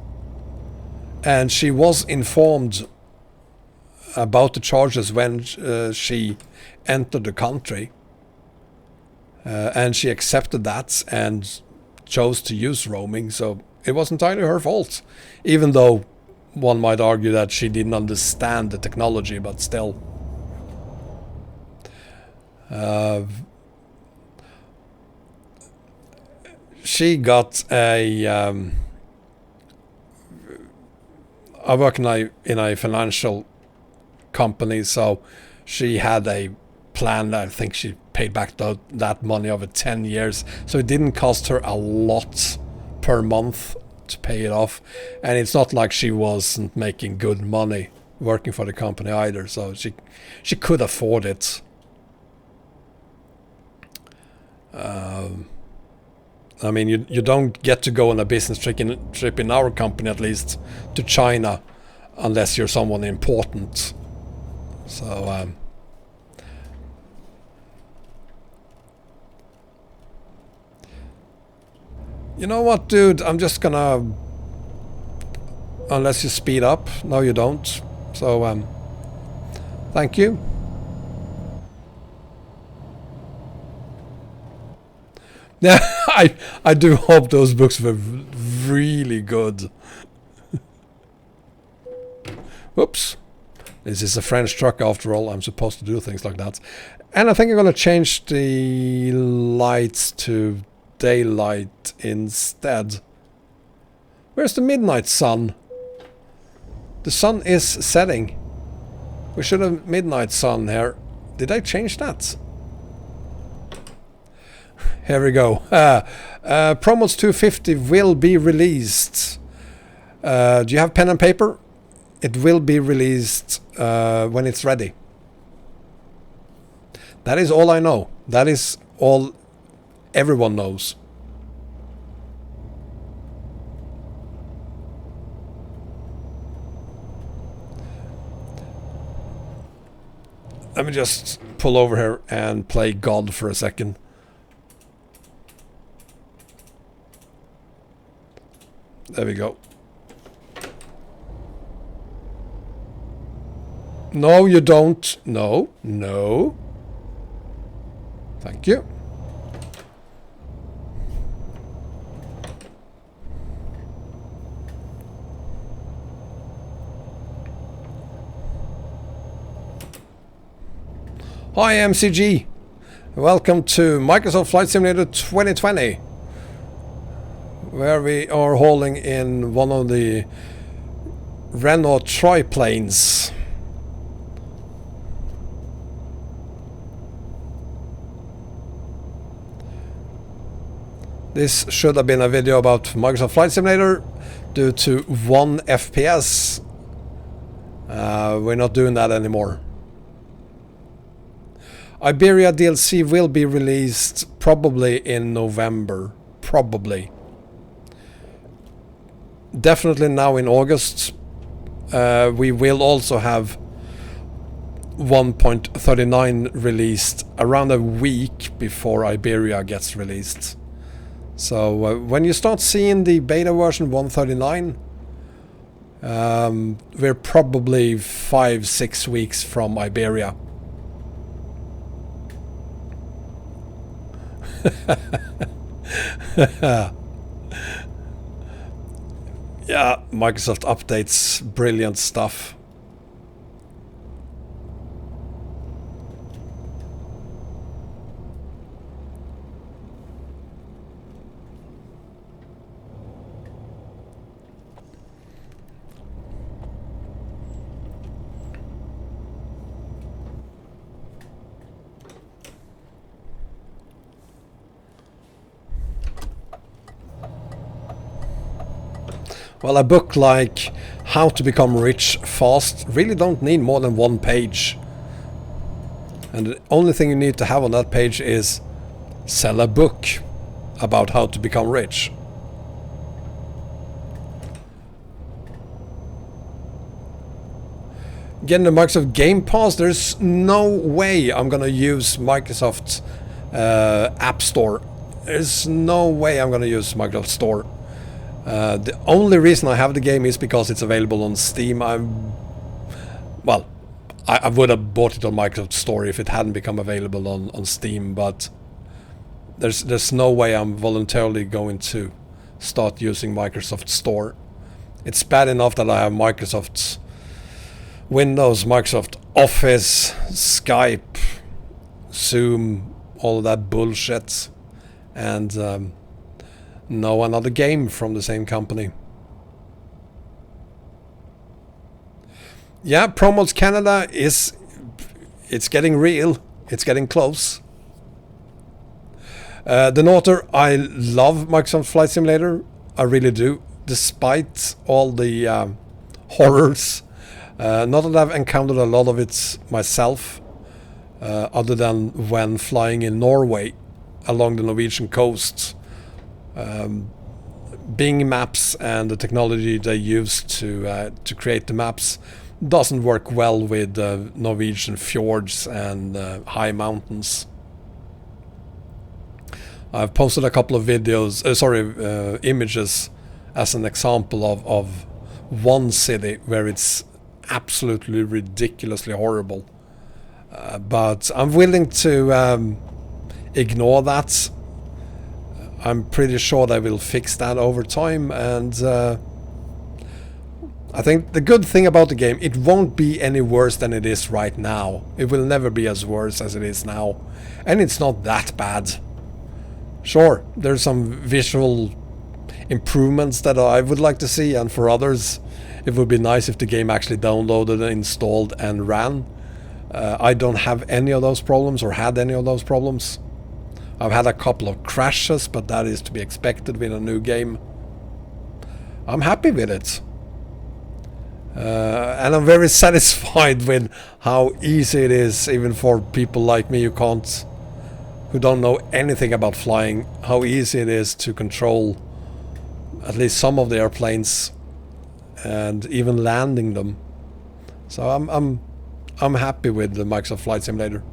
and she was informed about the charges when she entered the country, and she accepted that and chose to use roaming. So it was entirely her fault, even though one might argue that she didn't understand the technology, but still. She got a I work in a financial company, so she had a plan. I think she paid back that money over 10 years, so it didn't cost her a lot per month to pay it off. And it's not like she wasn't making good money working for the company either, so she could afford it. I mean, you don't get to go on a business trip in our company, at least, to China, unless you're someone important. So, you know what, dude? I'm just gonna... Unless you speed up. No, you don't. So, thank you. Yeah, I do hope those books were really good. Whoops. This is a French truck after all. I'm supposed to do things like that. And I think I'm going to change the lights to daylight instead. Where's the midnight sun? The sun is setting. We should have midnight sun here. Did I change that? Here we go. Promos 250 will be released. Do you have pen and paper? It will be released when it's ready. That is all I know. That is all everyone knows. Let me just pull over here and play God for a second. There we go. No, you don't. No, no. Thank you. Hi MCG. Welcome to Microsoft Flight Simulator 2020. Where we are hauling in one of the Renault triplanes. This should have been a video about Microsoft Flight Simulator due to 1 FPS. We're not doing that anymore. Iberia DLC will be released probably in November. Probably. Definitely now in August. We will also have 1.39 released around a week before Iberia gets released. So when you start seeing the beta version 139, we're probably 5-6 weeks from Iberia. Yeah, Microsoft updates, brilliant stuff. Well, a book like How to Become Rich Fast really don't need more than 1 page. And the only thing you need to have on that page is sell a book about how to become rich. Getting the Microsoft Game Pass, there's no way I'm gonna use Microsoft App Store. There's no way I'm gonna use Microsoft Store. The only reason I have the game is because it's available on Steam. I would have bought it on Microsoft Store if it hadn't become available on Steam, but there's no way I'm voluntarily going to start using Microsoft Store. It's bad enough that I have Microsoft Windows, Microsoft Office, Skype, Zoom, all of that bullshit, and no another game from the same company. Yeah, Promos Canada it's getting real. It's getting close. The Noter, I love Microsoft Flight Simulator. I really do. Despite all the horrors. Not that I've encountered a lot of it myself. Other than when flying in Norway. along the Norwegian coast. Bing maps and the technology they use to create the maps doesn't work well with Norwegian fjords and high mountains. I've posted a couple of videos, images as an example of one city where it's absolutely ridiculously horrible. But I'm willing to ignore that. I'm pretty sure they will fix that over time, and I think the good thing about the game, it won't be any worse than it is right now. It will never be as worse as it is now, and it's not that bad. Sure, there's some visual improvements that I would like to see, and for others it would be nice if the game actually downloaded, installed and ran. I don't have any of those problems, or had any of those problems. I've had a couple of crashes, but that is to be expected with a new game. I'm happy with it. And I'm very satisfied with how easy it is, even for people like me who don't know anything about flying, how easy it is to control at least some of the airplanes and even landing them. So I'm happy with the Microsoft Flight Simulator.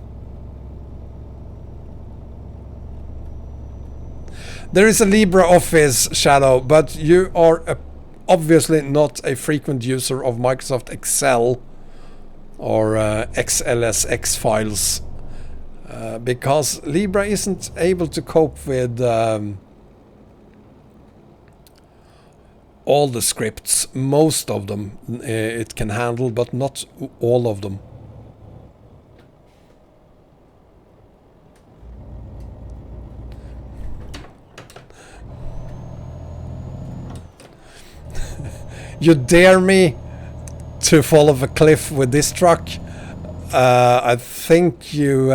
There is a LibreOffice, Shadow, but you are obviously not a frequent user of Microsoft Excel or XLSX files, because Libre isn't able to cope with all the scripts. Most of them it can handle, but not all of them. You dare me to fall off a cliff with this truck? I think you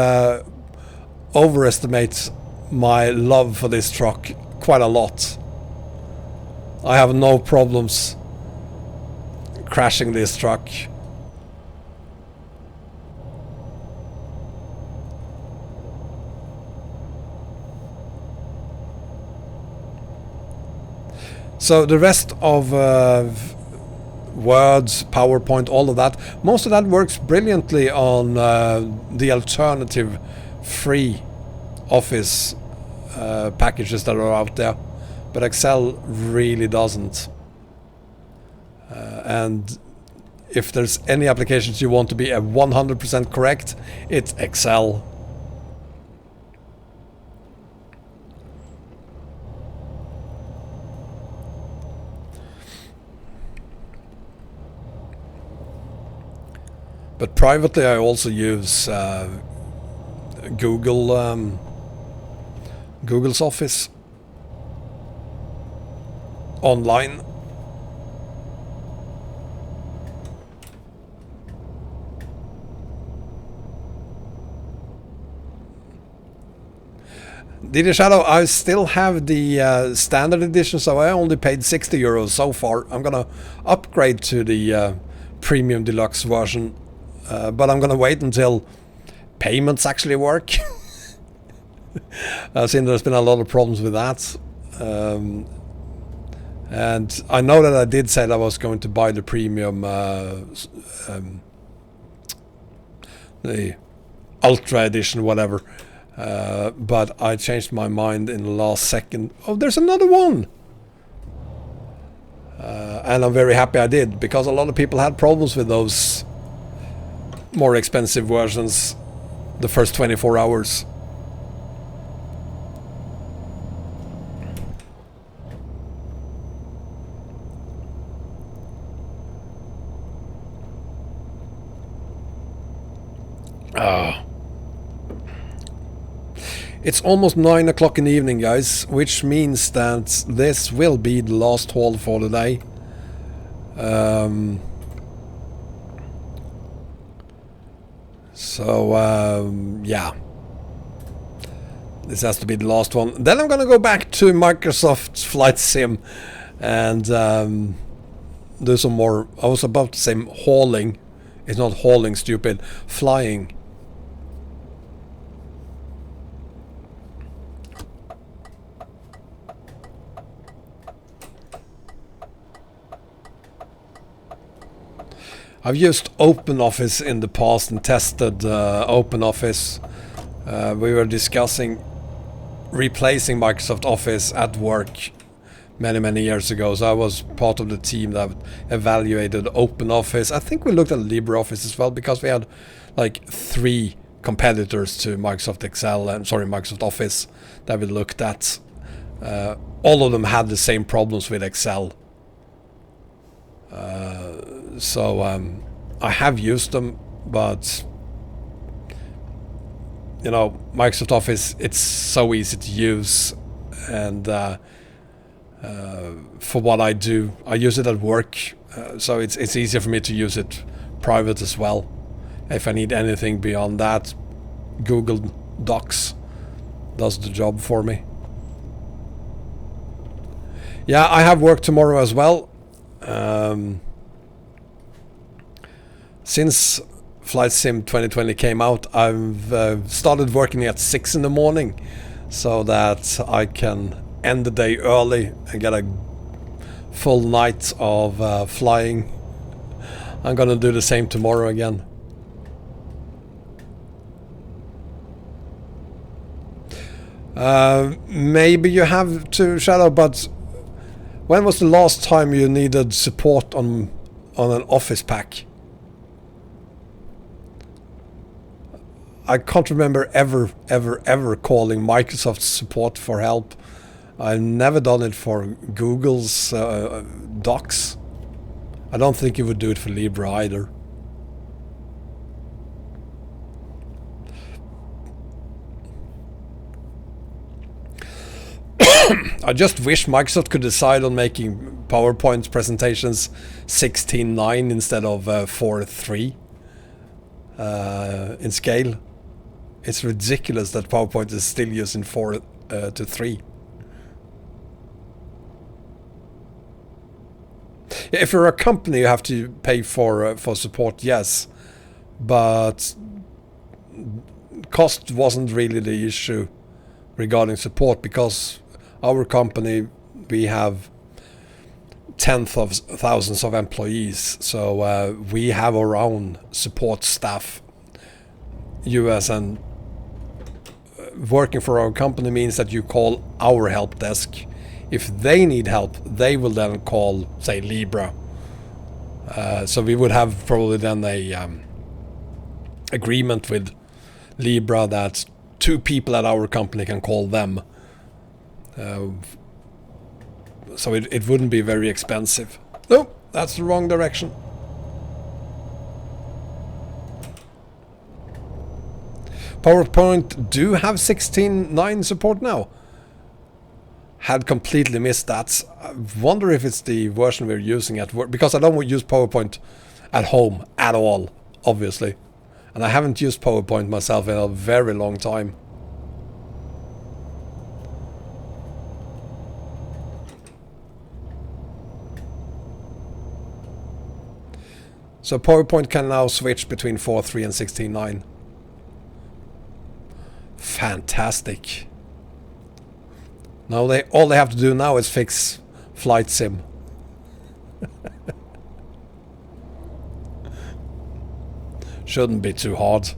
overestimate my love for this truck quite a lot. I have no problems crashing this truck. So the rest of Words, PowerPoint, all of that, most of that works brilliantly on the alternative free Office packages that are out there, but Excel really doesn't. And if there's any applications you want to be 100% correct, it's Excel. But privately I also use Google's Office online. Did Shadow, I still have the standard edition, so I only paid €60 so far. I'm gonna upgrade to the premium deluxe version. But I'm gonna wait until payments actually work. I've seen there's been a lot of problems with that. And I know that I did say that I was going to buy the premium, the Ultra edition, whatever. But I changed my mind in the last second. Oh, there's another one! And I'm very happy I did, because a lot of people had problems with those more expensive versions the first 24 hours. It's almost 9 o'clock in the evening, guys, which means that this will be the last haul for the day. Yeah, this has to be the last one. Then I'm gonna go back to Microsoft Flight Sim and do some more. I was about to say hauling. It's not hauling, stupid. Flying. I've used OpenOffice in the past and tested OpenOffice. We were discussing replacing Microsoft Office at work many years ago, so I was part of the team that evaluated OpenOffice. I think we looked at LibreOffice as well, because we had like 3 competitors to Microsoft Microsoft Office that we looked at. All of them had the same problems with Excel. So I have used them, but you know, Microsoft Office, it's so easy to use, and for what I do, I use it at work, so it's easier for me to use it private as well. If I need anything beyond that, Google Docs does the job for me. Yeah, I have work tomorrow as well. Since Flight Sim 2020 came out, I've started working at 6 in the morning so that I can end the day early and get a full night of flying. I'm gonna do the same tomorrow again. Maybe you have to, Shadow, but when was the last time you needed support on an Office pack? I can't remember ever calling Microsoft support for help. I've never done it for Google's Docs. I don't think you would do it for Libre either. I just wish Microsoft could decide on making PowerPoint presentations 16:9 instead of 4:3 in scale. It's ridiculous that PowerPoint is still using 4:3. If you're a company, you have to pay for support, yes, but cost wasn't really the issue regarding support, because our company, we have tens of thousands of employees, so we have our own support staff. US and working for our company means that you call our help desk. If they need help, they will then call, say, Libre. So we would have probably then a agreement with Libre that 2 people at our company can call them. So it wouldn't be very expensive. No, that's the wrong direction. PowerPoint do have 16:9 support now. Had completely missed that. I wonder if it's the version we're using at work, because I don't use PowerPoint at home at all, obviously. And I haven't used PowerPoint myself in a very long time. So PowerPoint can now switch between 4.3 and 16.9. Fantastic. Now all they have to do now is fix Flight Sim. Shouldn't be too hard.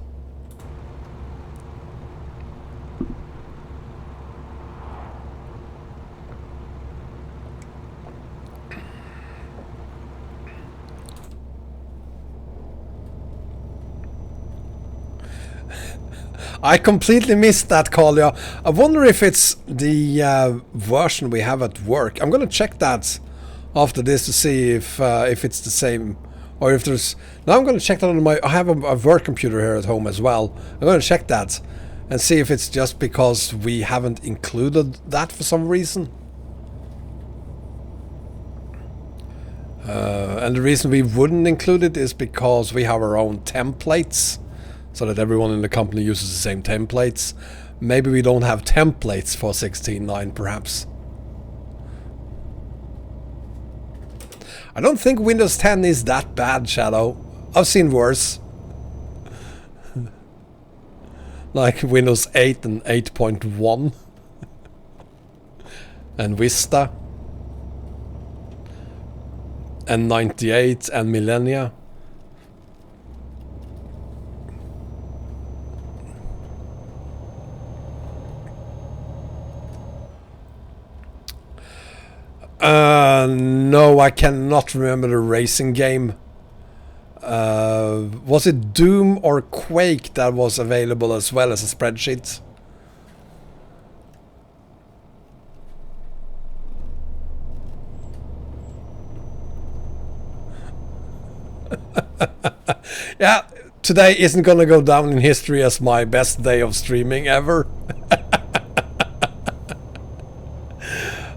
I completely missed that, Kalia. I wonder if it's the version we have at work. I'm gonna check that after this to see if it's the same, or if there's. Now I'm gonna check that on my. I have a work computer here at home as well. I'm gonna check that and see if it's just because we haven't included that for some reason. And the reason we wouldn't include it is because we have our own templates, so that everyone in the company uses the same templates. Maybe we don't have templates for 16.9, perhaps. I don't think Windows 10 is that bad, Shadow. I've seen worse. Like Windows 8 and 8.1. And Vista. And 98 and Millennia. No, I cannot remember the racing game. Was it Doom or Quake that was available as well as a spreadsheet? Yeah, today isn't gonna go down in history as my best day of streaming ever.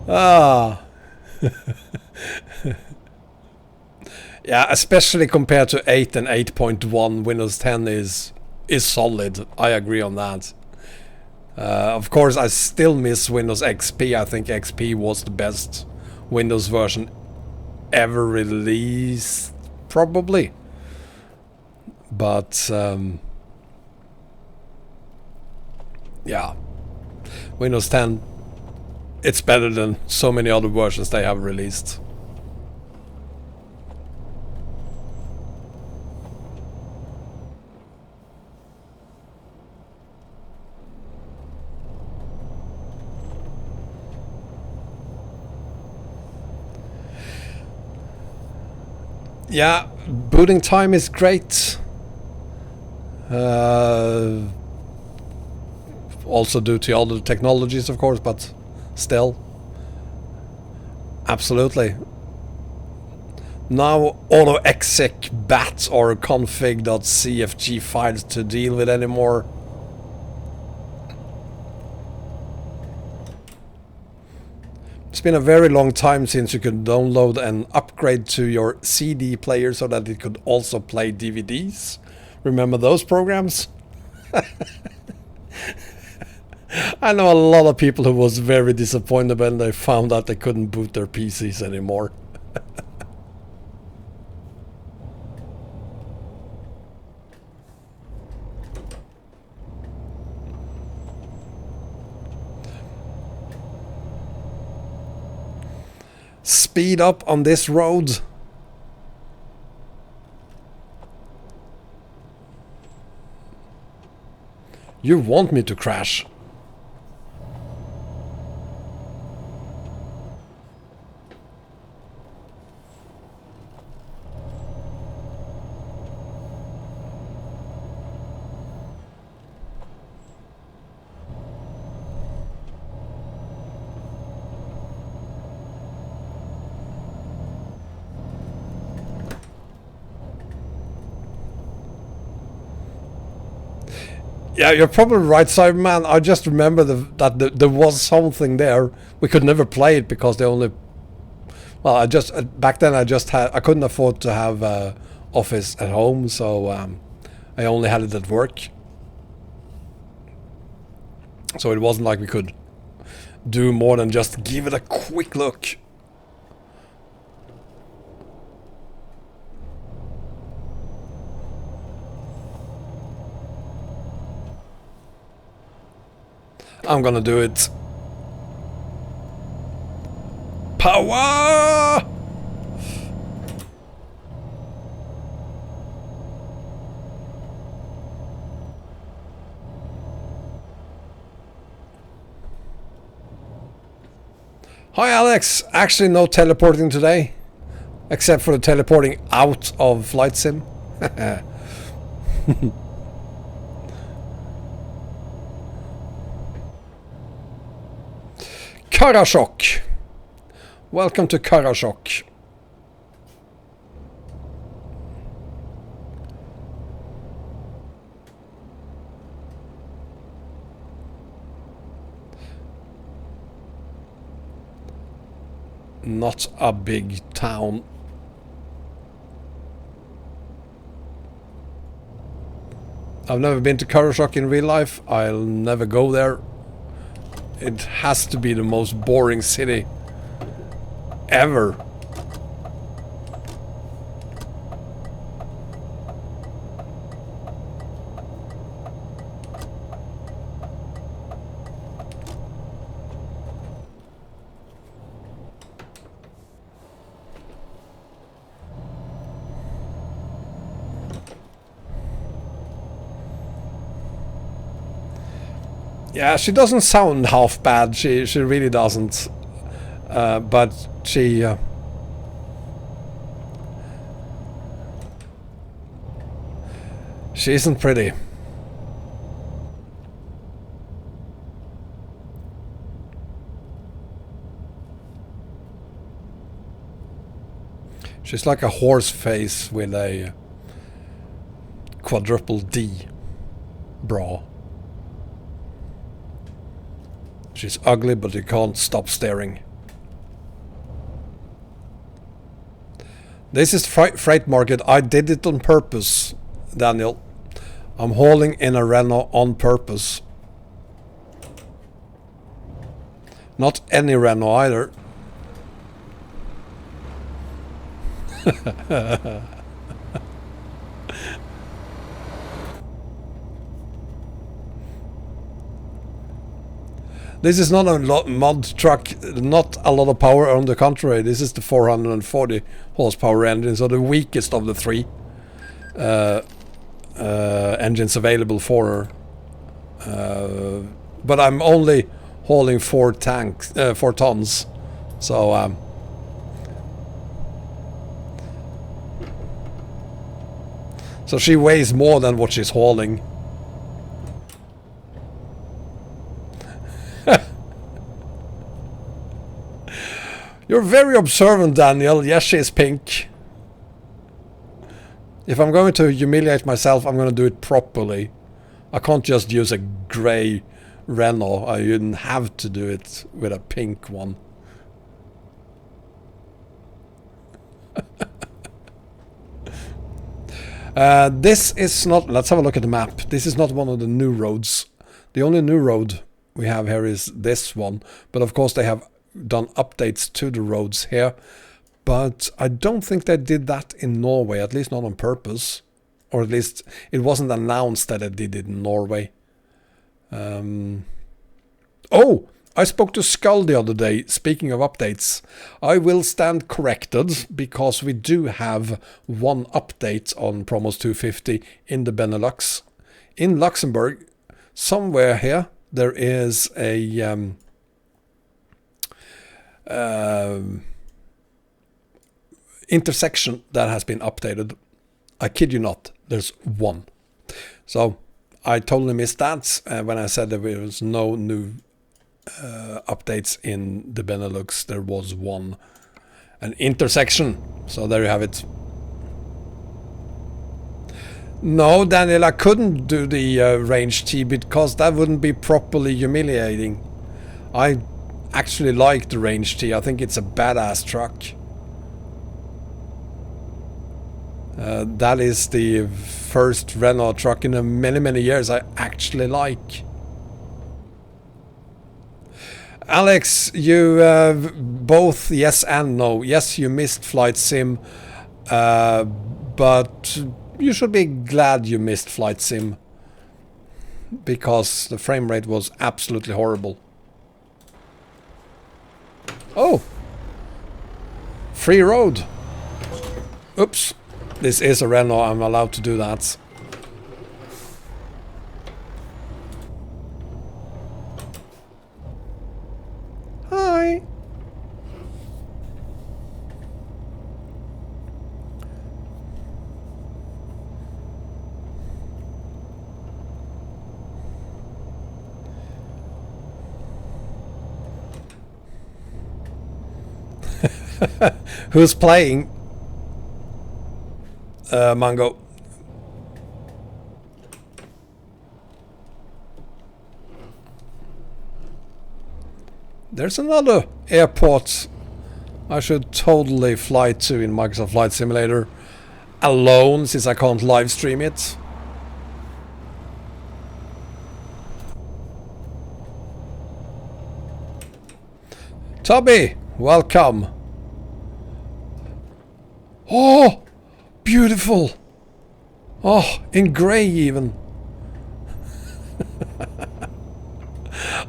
Ah. Yeah, especially compared to 8 and 8.1, Windows 10 is solid. I agree on that. Of course, I still miss Windows XP. I think XP was the best Windows version ever released, probably. But yeah, Windows 10, it's better than so many other versions they have released. Yeah, booting time is great. Also due to other technologies, of course, but still. Absolutely. Now auto-exec bat or config.cfg files to deal with anymore. It's been a very long time since you could download and upgrade to your CD player so that it could also play DVDs. Remember those programs? I know a lot of people who was very disappointed when they found out they couldn't boot their PCs anymore. Speed up on this road. You want me to crash? Yeah, you're probably right, Cyberman. I just remember that there was something there. We could never play it because they only... Well, I just... back then I couldn't afford to have Office at home, so I only had it at work. So it wasn't like we could do more than just give it a quick look. I'm gonna do it. Power! Hi Alex, actually no teleporting today, except for the teleporting out of Flight Sim. Karasjok. Welcome to Karasjok. Not a big town. I've never been to Karasjok in real life. I'll never go there. It has to be the most boring city ever. Yeah, she doesn't sound half bad. She really doesn't. But she isn't pretty. She's like a horse face with a quadruple D bra. She's ugly, but you can't stop staring. This is freight market. I did it on purpose, Daniel. I'm hauling in a Renault on purpose. Not any Renault either. This is not a mod truck, not a lot of power. On the contrary, this is the 440 horsepower engine, so the weakest of the three engines available for her. But I'm only hauling 4 tons, so so she weighs more than what she's hauling. You're very observant, Daniel. Yes, she's pink. If I'm going to humiliate myself, I'm going to do it properly. I can't just use a grey Renault. I didn't have to do it with a pink one. This is not... Let's have a look at the map. This is not one of the new roads. The only new road we have here is this one. But of course they have done updates to the roads here. But I don't think they did that in Norway. At least not on purpose. Or at least it wasn't announced that they did it in Norway. Oh! I spoke to Skull the other day, speaking of updates. I will stand corrected, because we do have one update on Promos 250 in the Benelux. In Luxembourg, somewhere here, there is a intersection that has been updated. I kid you not, there's one. So, I totally missed that when I said there was no new updates in the Benelux. There was one, an intersection, so there you have it. No, Daniel, I couldn't do the range T because that wouldn't be properly humiliating. I actually like the range T. I think it's a badass truck. That is the first Renault truck in many years I actually like. Alex, you both yes and no. Yes, you missed Flight Sim, but you should be glad you missed Flight Sim, because the frame rate was absolutely horrible. Oh! Free road! Oops. This is a Renault, I'm allowed to do that. Hi! Who's playing? Mango. There's another airport I should totally fly to in Microsoft Flight Simulator alone, since I can't live stream it. Tubby, welcome. Oh, beautiful. Oh, in grey even.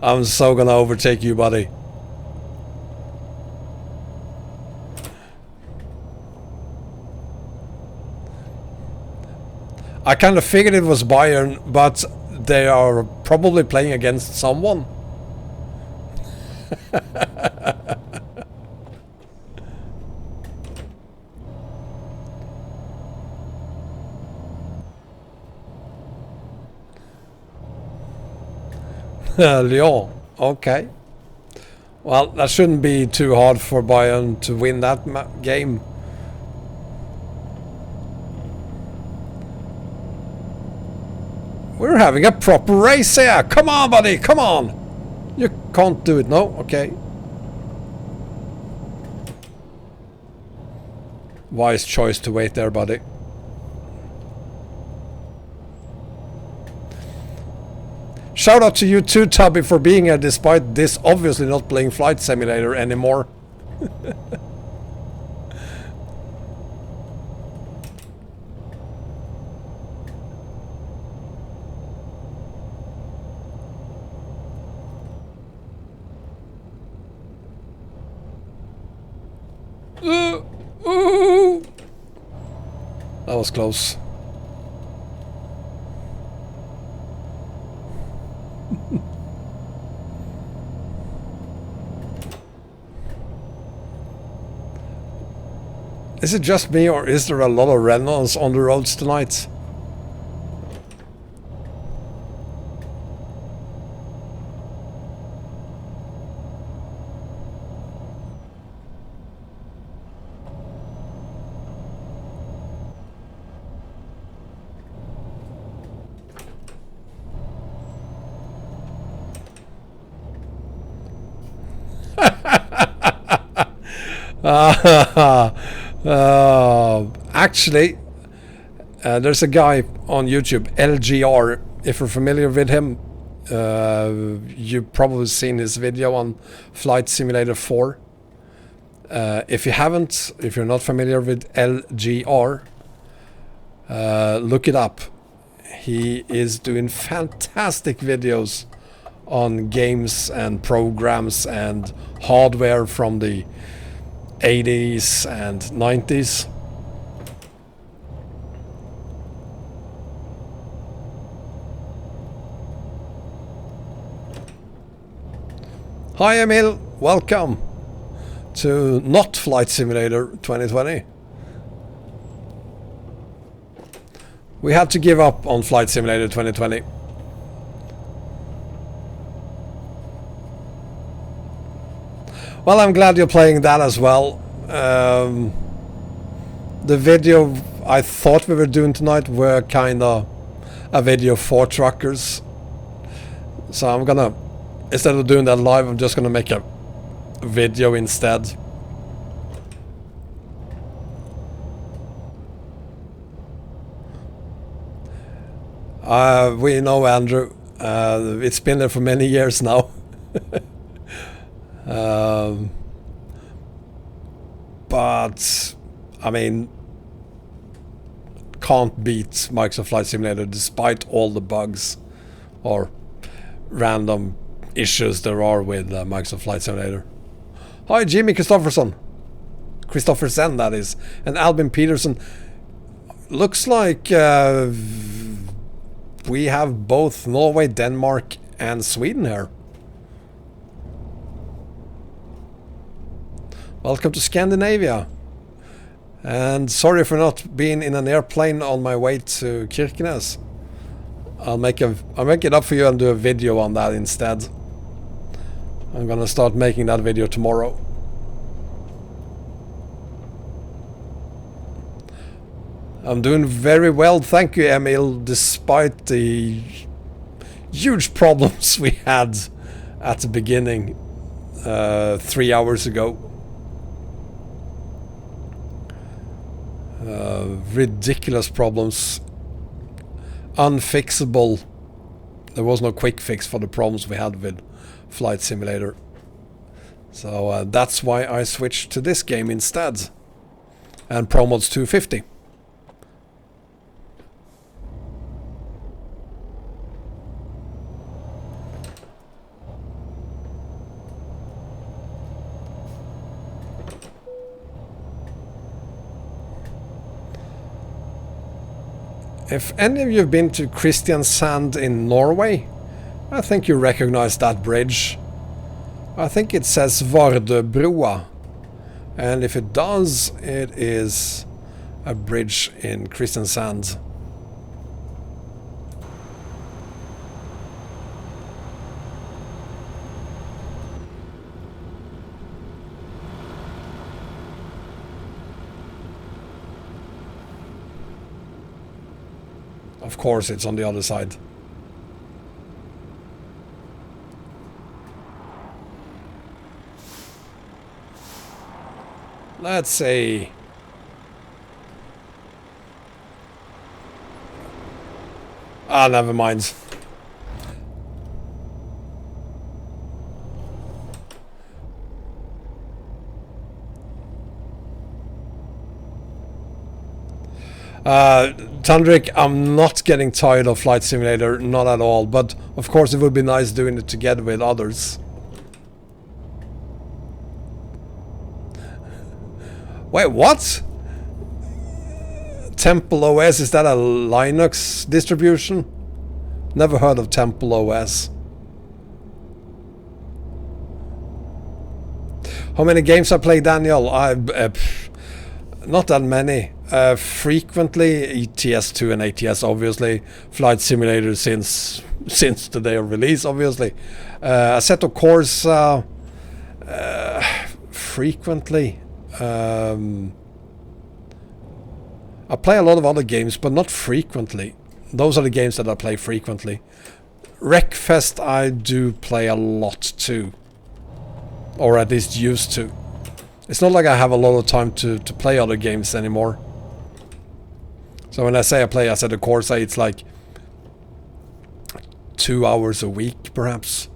I'm so gonna overtake you, buddy. I kind of figured it was Bayern, but they are probably playing against someone. Lyon. Okay. Well, that shouldn't be too hard for Bayern to win that game. We're having a proper race here. Come on, buddy. Come on. You can't do it. No? Okay. Wise choice to wait there, buddy. Shout out to you too, Tubby, for being here despite this obviously not playing Flight Simulator anymore. That was close. Is it just me, or is there a lot of Renaults on the roads tonight? Actually, there's a guy on YouTube, LGR. If you're familiar with him, you've probably seen his video on Flight Simulator 4. If you haven't, if you're not familiar with LGR, look it up. He is doing fantastic videos on games and programs and hardware from the 80s and 90s. Hi Emil, welcome to not Flight Simulator 2020. We had to give up on Flight Simulator 2020. Well, I'm glad you're playing that as well. The video I thought we were doing tonight were kinda a video for truckers. So I'm gonna, instead of doing that live, I'm just gonna make a video instead. We know Andrew. It's been there for many years now. But I mean, can't beat Microsoft Flight Simulator despite all the bugs or random issues there are with Microsoft Flight Simulator. Hi Jimmy Christopherson, that is, and Albin Peterson. Looks like we have both Norway, Denmark and Sweden here. Welcome to Scandinavia. And sorry for not being in an airplane on my way to Kirkenes. I'll make it up for you and do a video on that instead. I'm gonna start making that video tomorrow. I'm doing very well, thank you Emil, despite the huge problems we had at the beginning 3 hours ago. Ridiculous problems, unfixable. There was no quick fix for the problems we had with Flight Simulator, so that's why I switched to this game instead, and ProMods 250. If any of you have been to Kristiansand in Norway, I think you recognize that bridge. I think it says Vardøbrua, and if it does, it is a bridge in Kristiansand. Of course, it's on the other side. Let's see. Ah, never mind. Tandrik, I'm not getting tired of Flight Simulator, not at all, but of course it would be nice doing it together with others. Wait, what? Temple OS, is that a Linux distribution? Never heard of Temple OS. How many games I play, Daniel? Not that many. Frequently ETS2 and ATS, obviously. Flight Simulator since the day of release, obviously. Assetto Corsa frequently. I play a lot of other games, but not frequently. Those are the games that I play frequently. Wreckfest I do play a lot too. Or at least used to. It's not like I have a lot of time to play other games anymore. So when I say I play Assetto Corsa, it's like 2 hours a week, perhaps.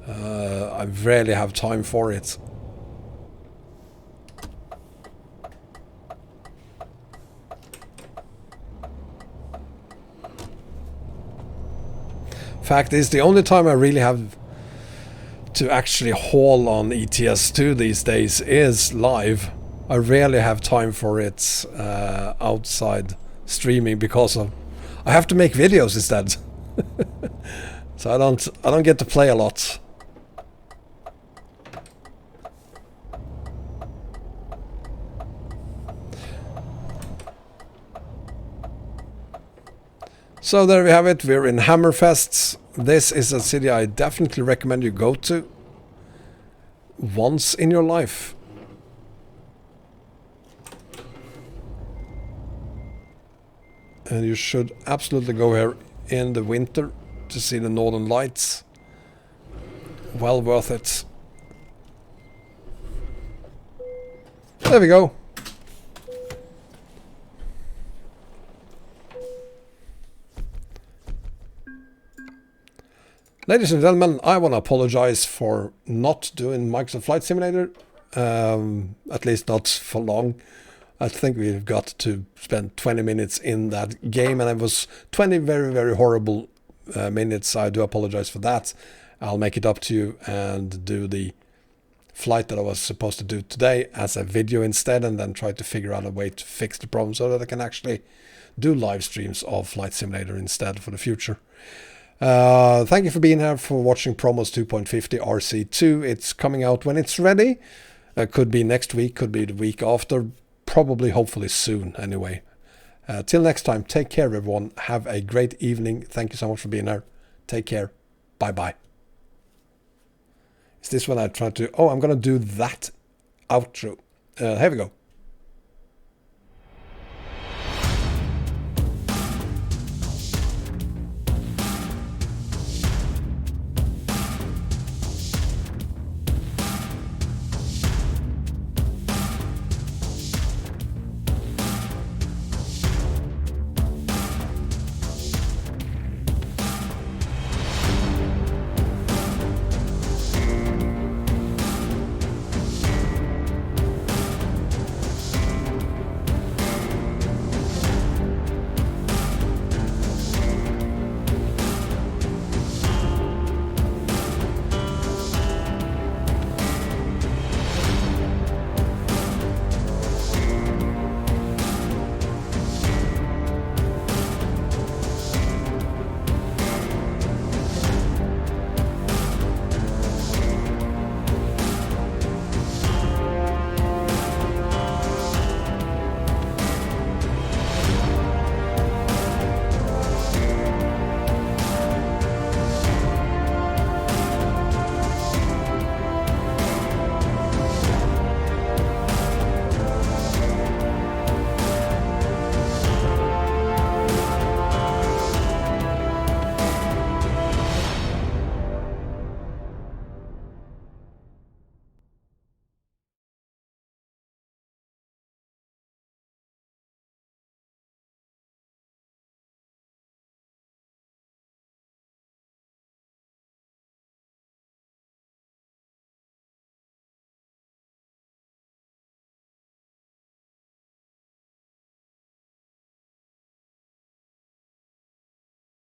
I rarely have time for it. Fact is, the only time I really have to actually haul on ETS2 these days is live. I rarely have time for it outside streaming because of I have to make videos instead. So I don't get to play a lot. So there we have it. We're in Hammerfest. This is a city I definitely recommend you go to once in your life. And you should absolutely go here in the winter to see the Northern Lights. Well worth it. There we go. Ladies and gentlemen, I want to apologize for not doing Microsoft Flight Simulator, at least not for long. I think we've got to spend 20 minutes in that game, and it was 20 very, very horrible minutes. I do apologize for that. I'll make it up to you and do the flight that I was supposed to do today as a video instead, and then try to figure out a way to fix the problem so that I can actually do live streams of Flight Simulator instead for the future. Thank you for being here, for watching Promos 2.50 RC2. It's coming out when it's ready. Could be next week, could be the week after, probably, hopefully soon anyway. Till next time, take care everyone. Have a great evening. Thank you so much for being here. Take care. Bye bye. Is this when I try to... Oh, I'm gonna do that outro. Here we go.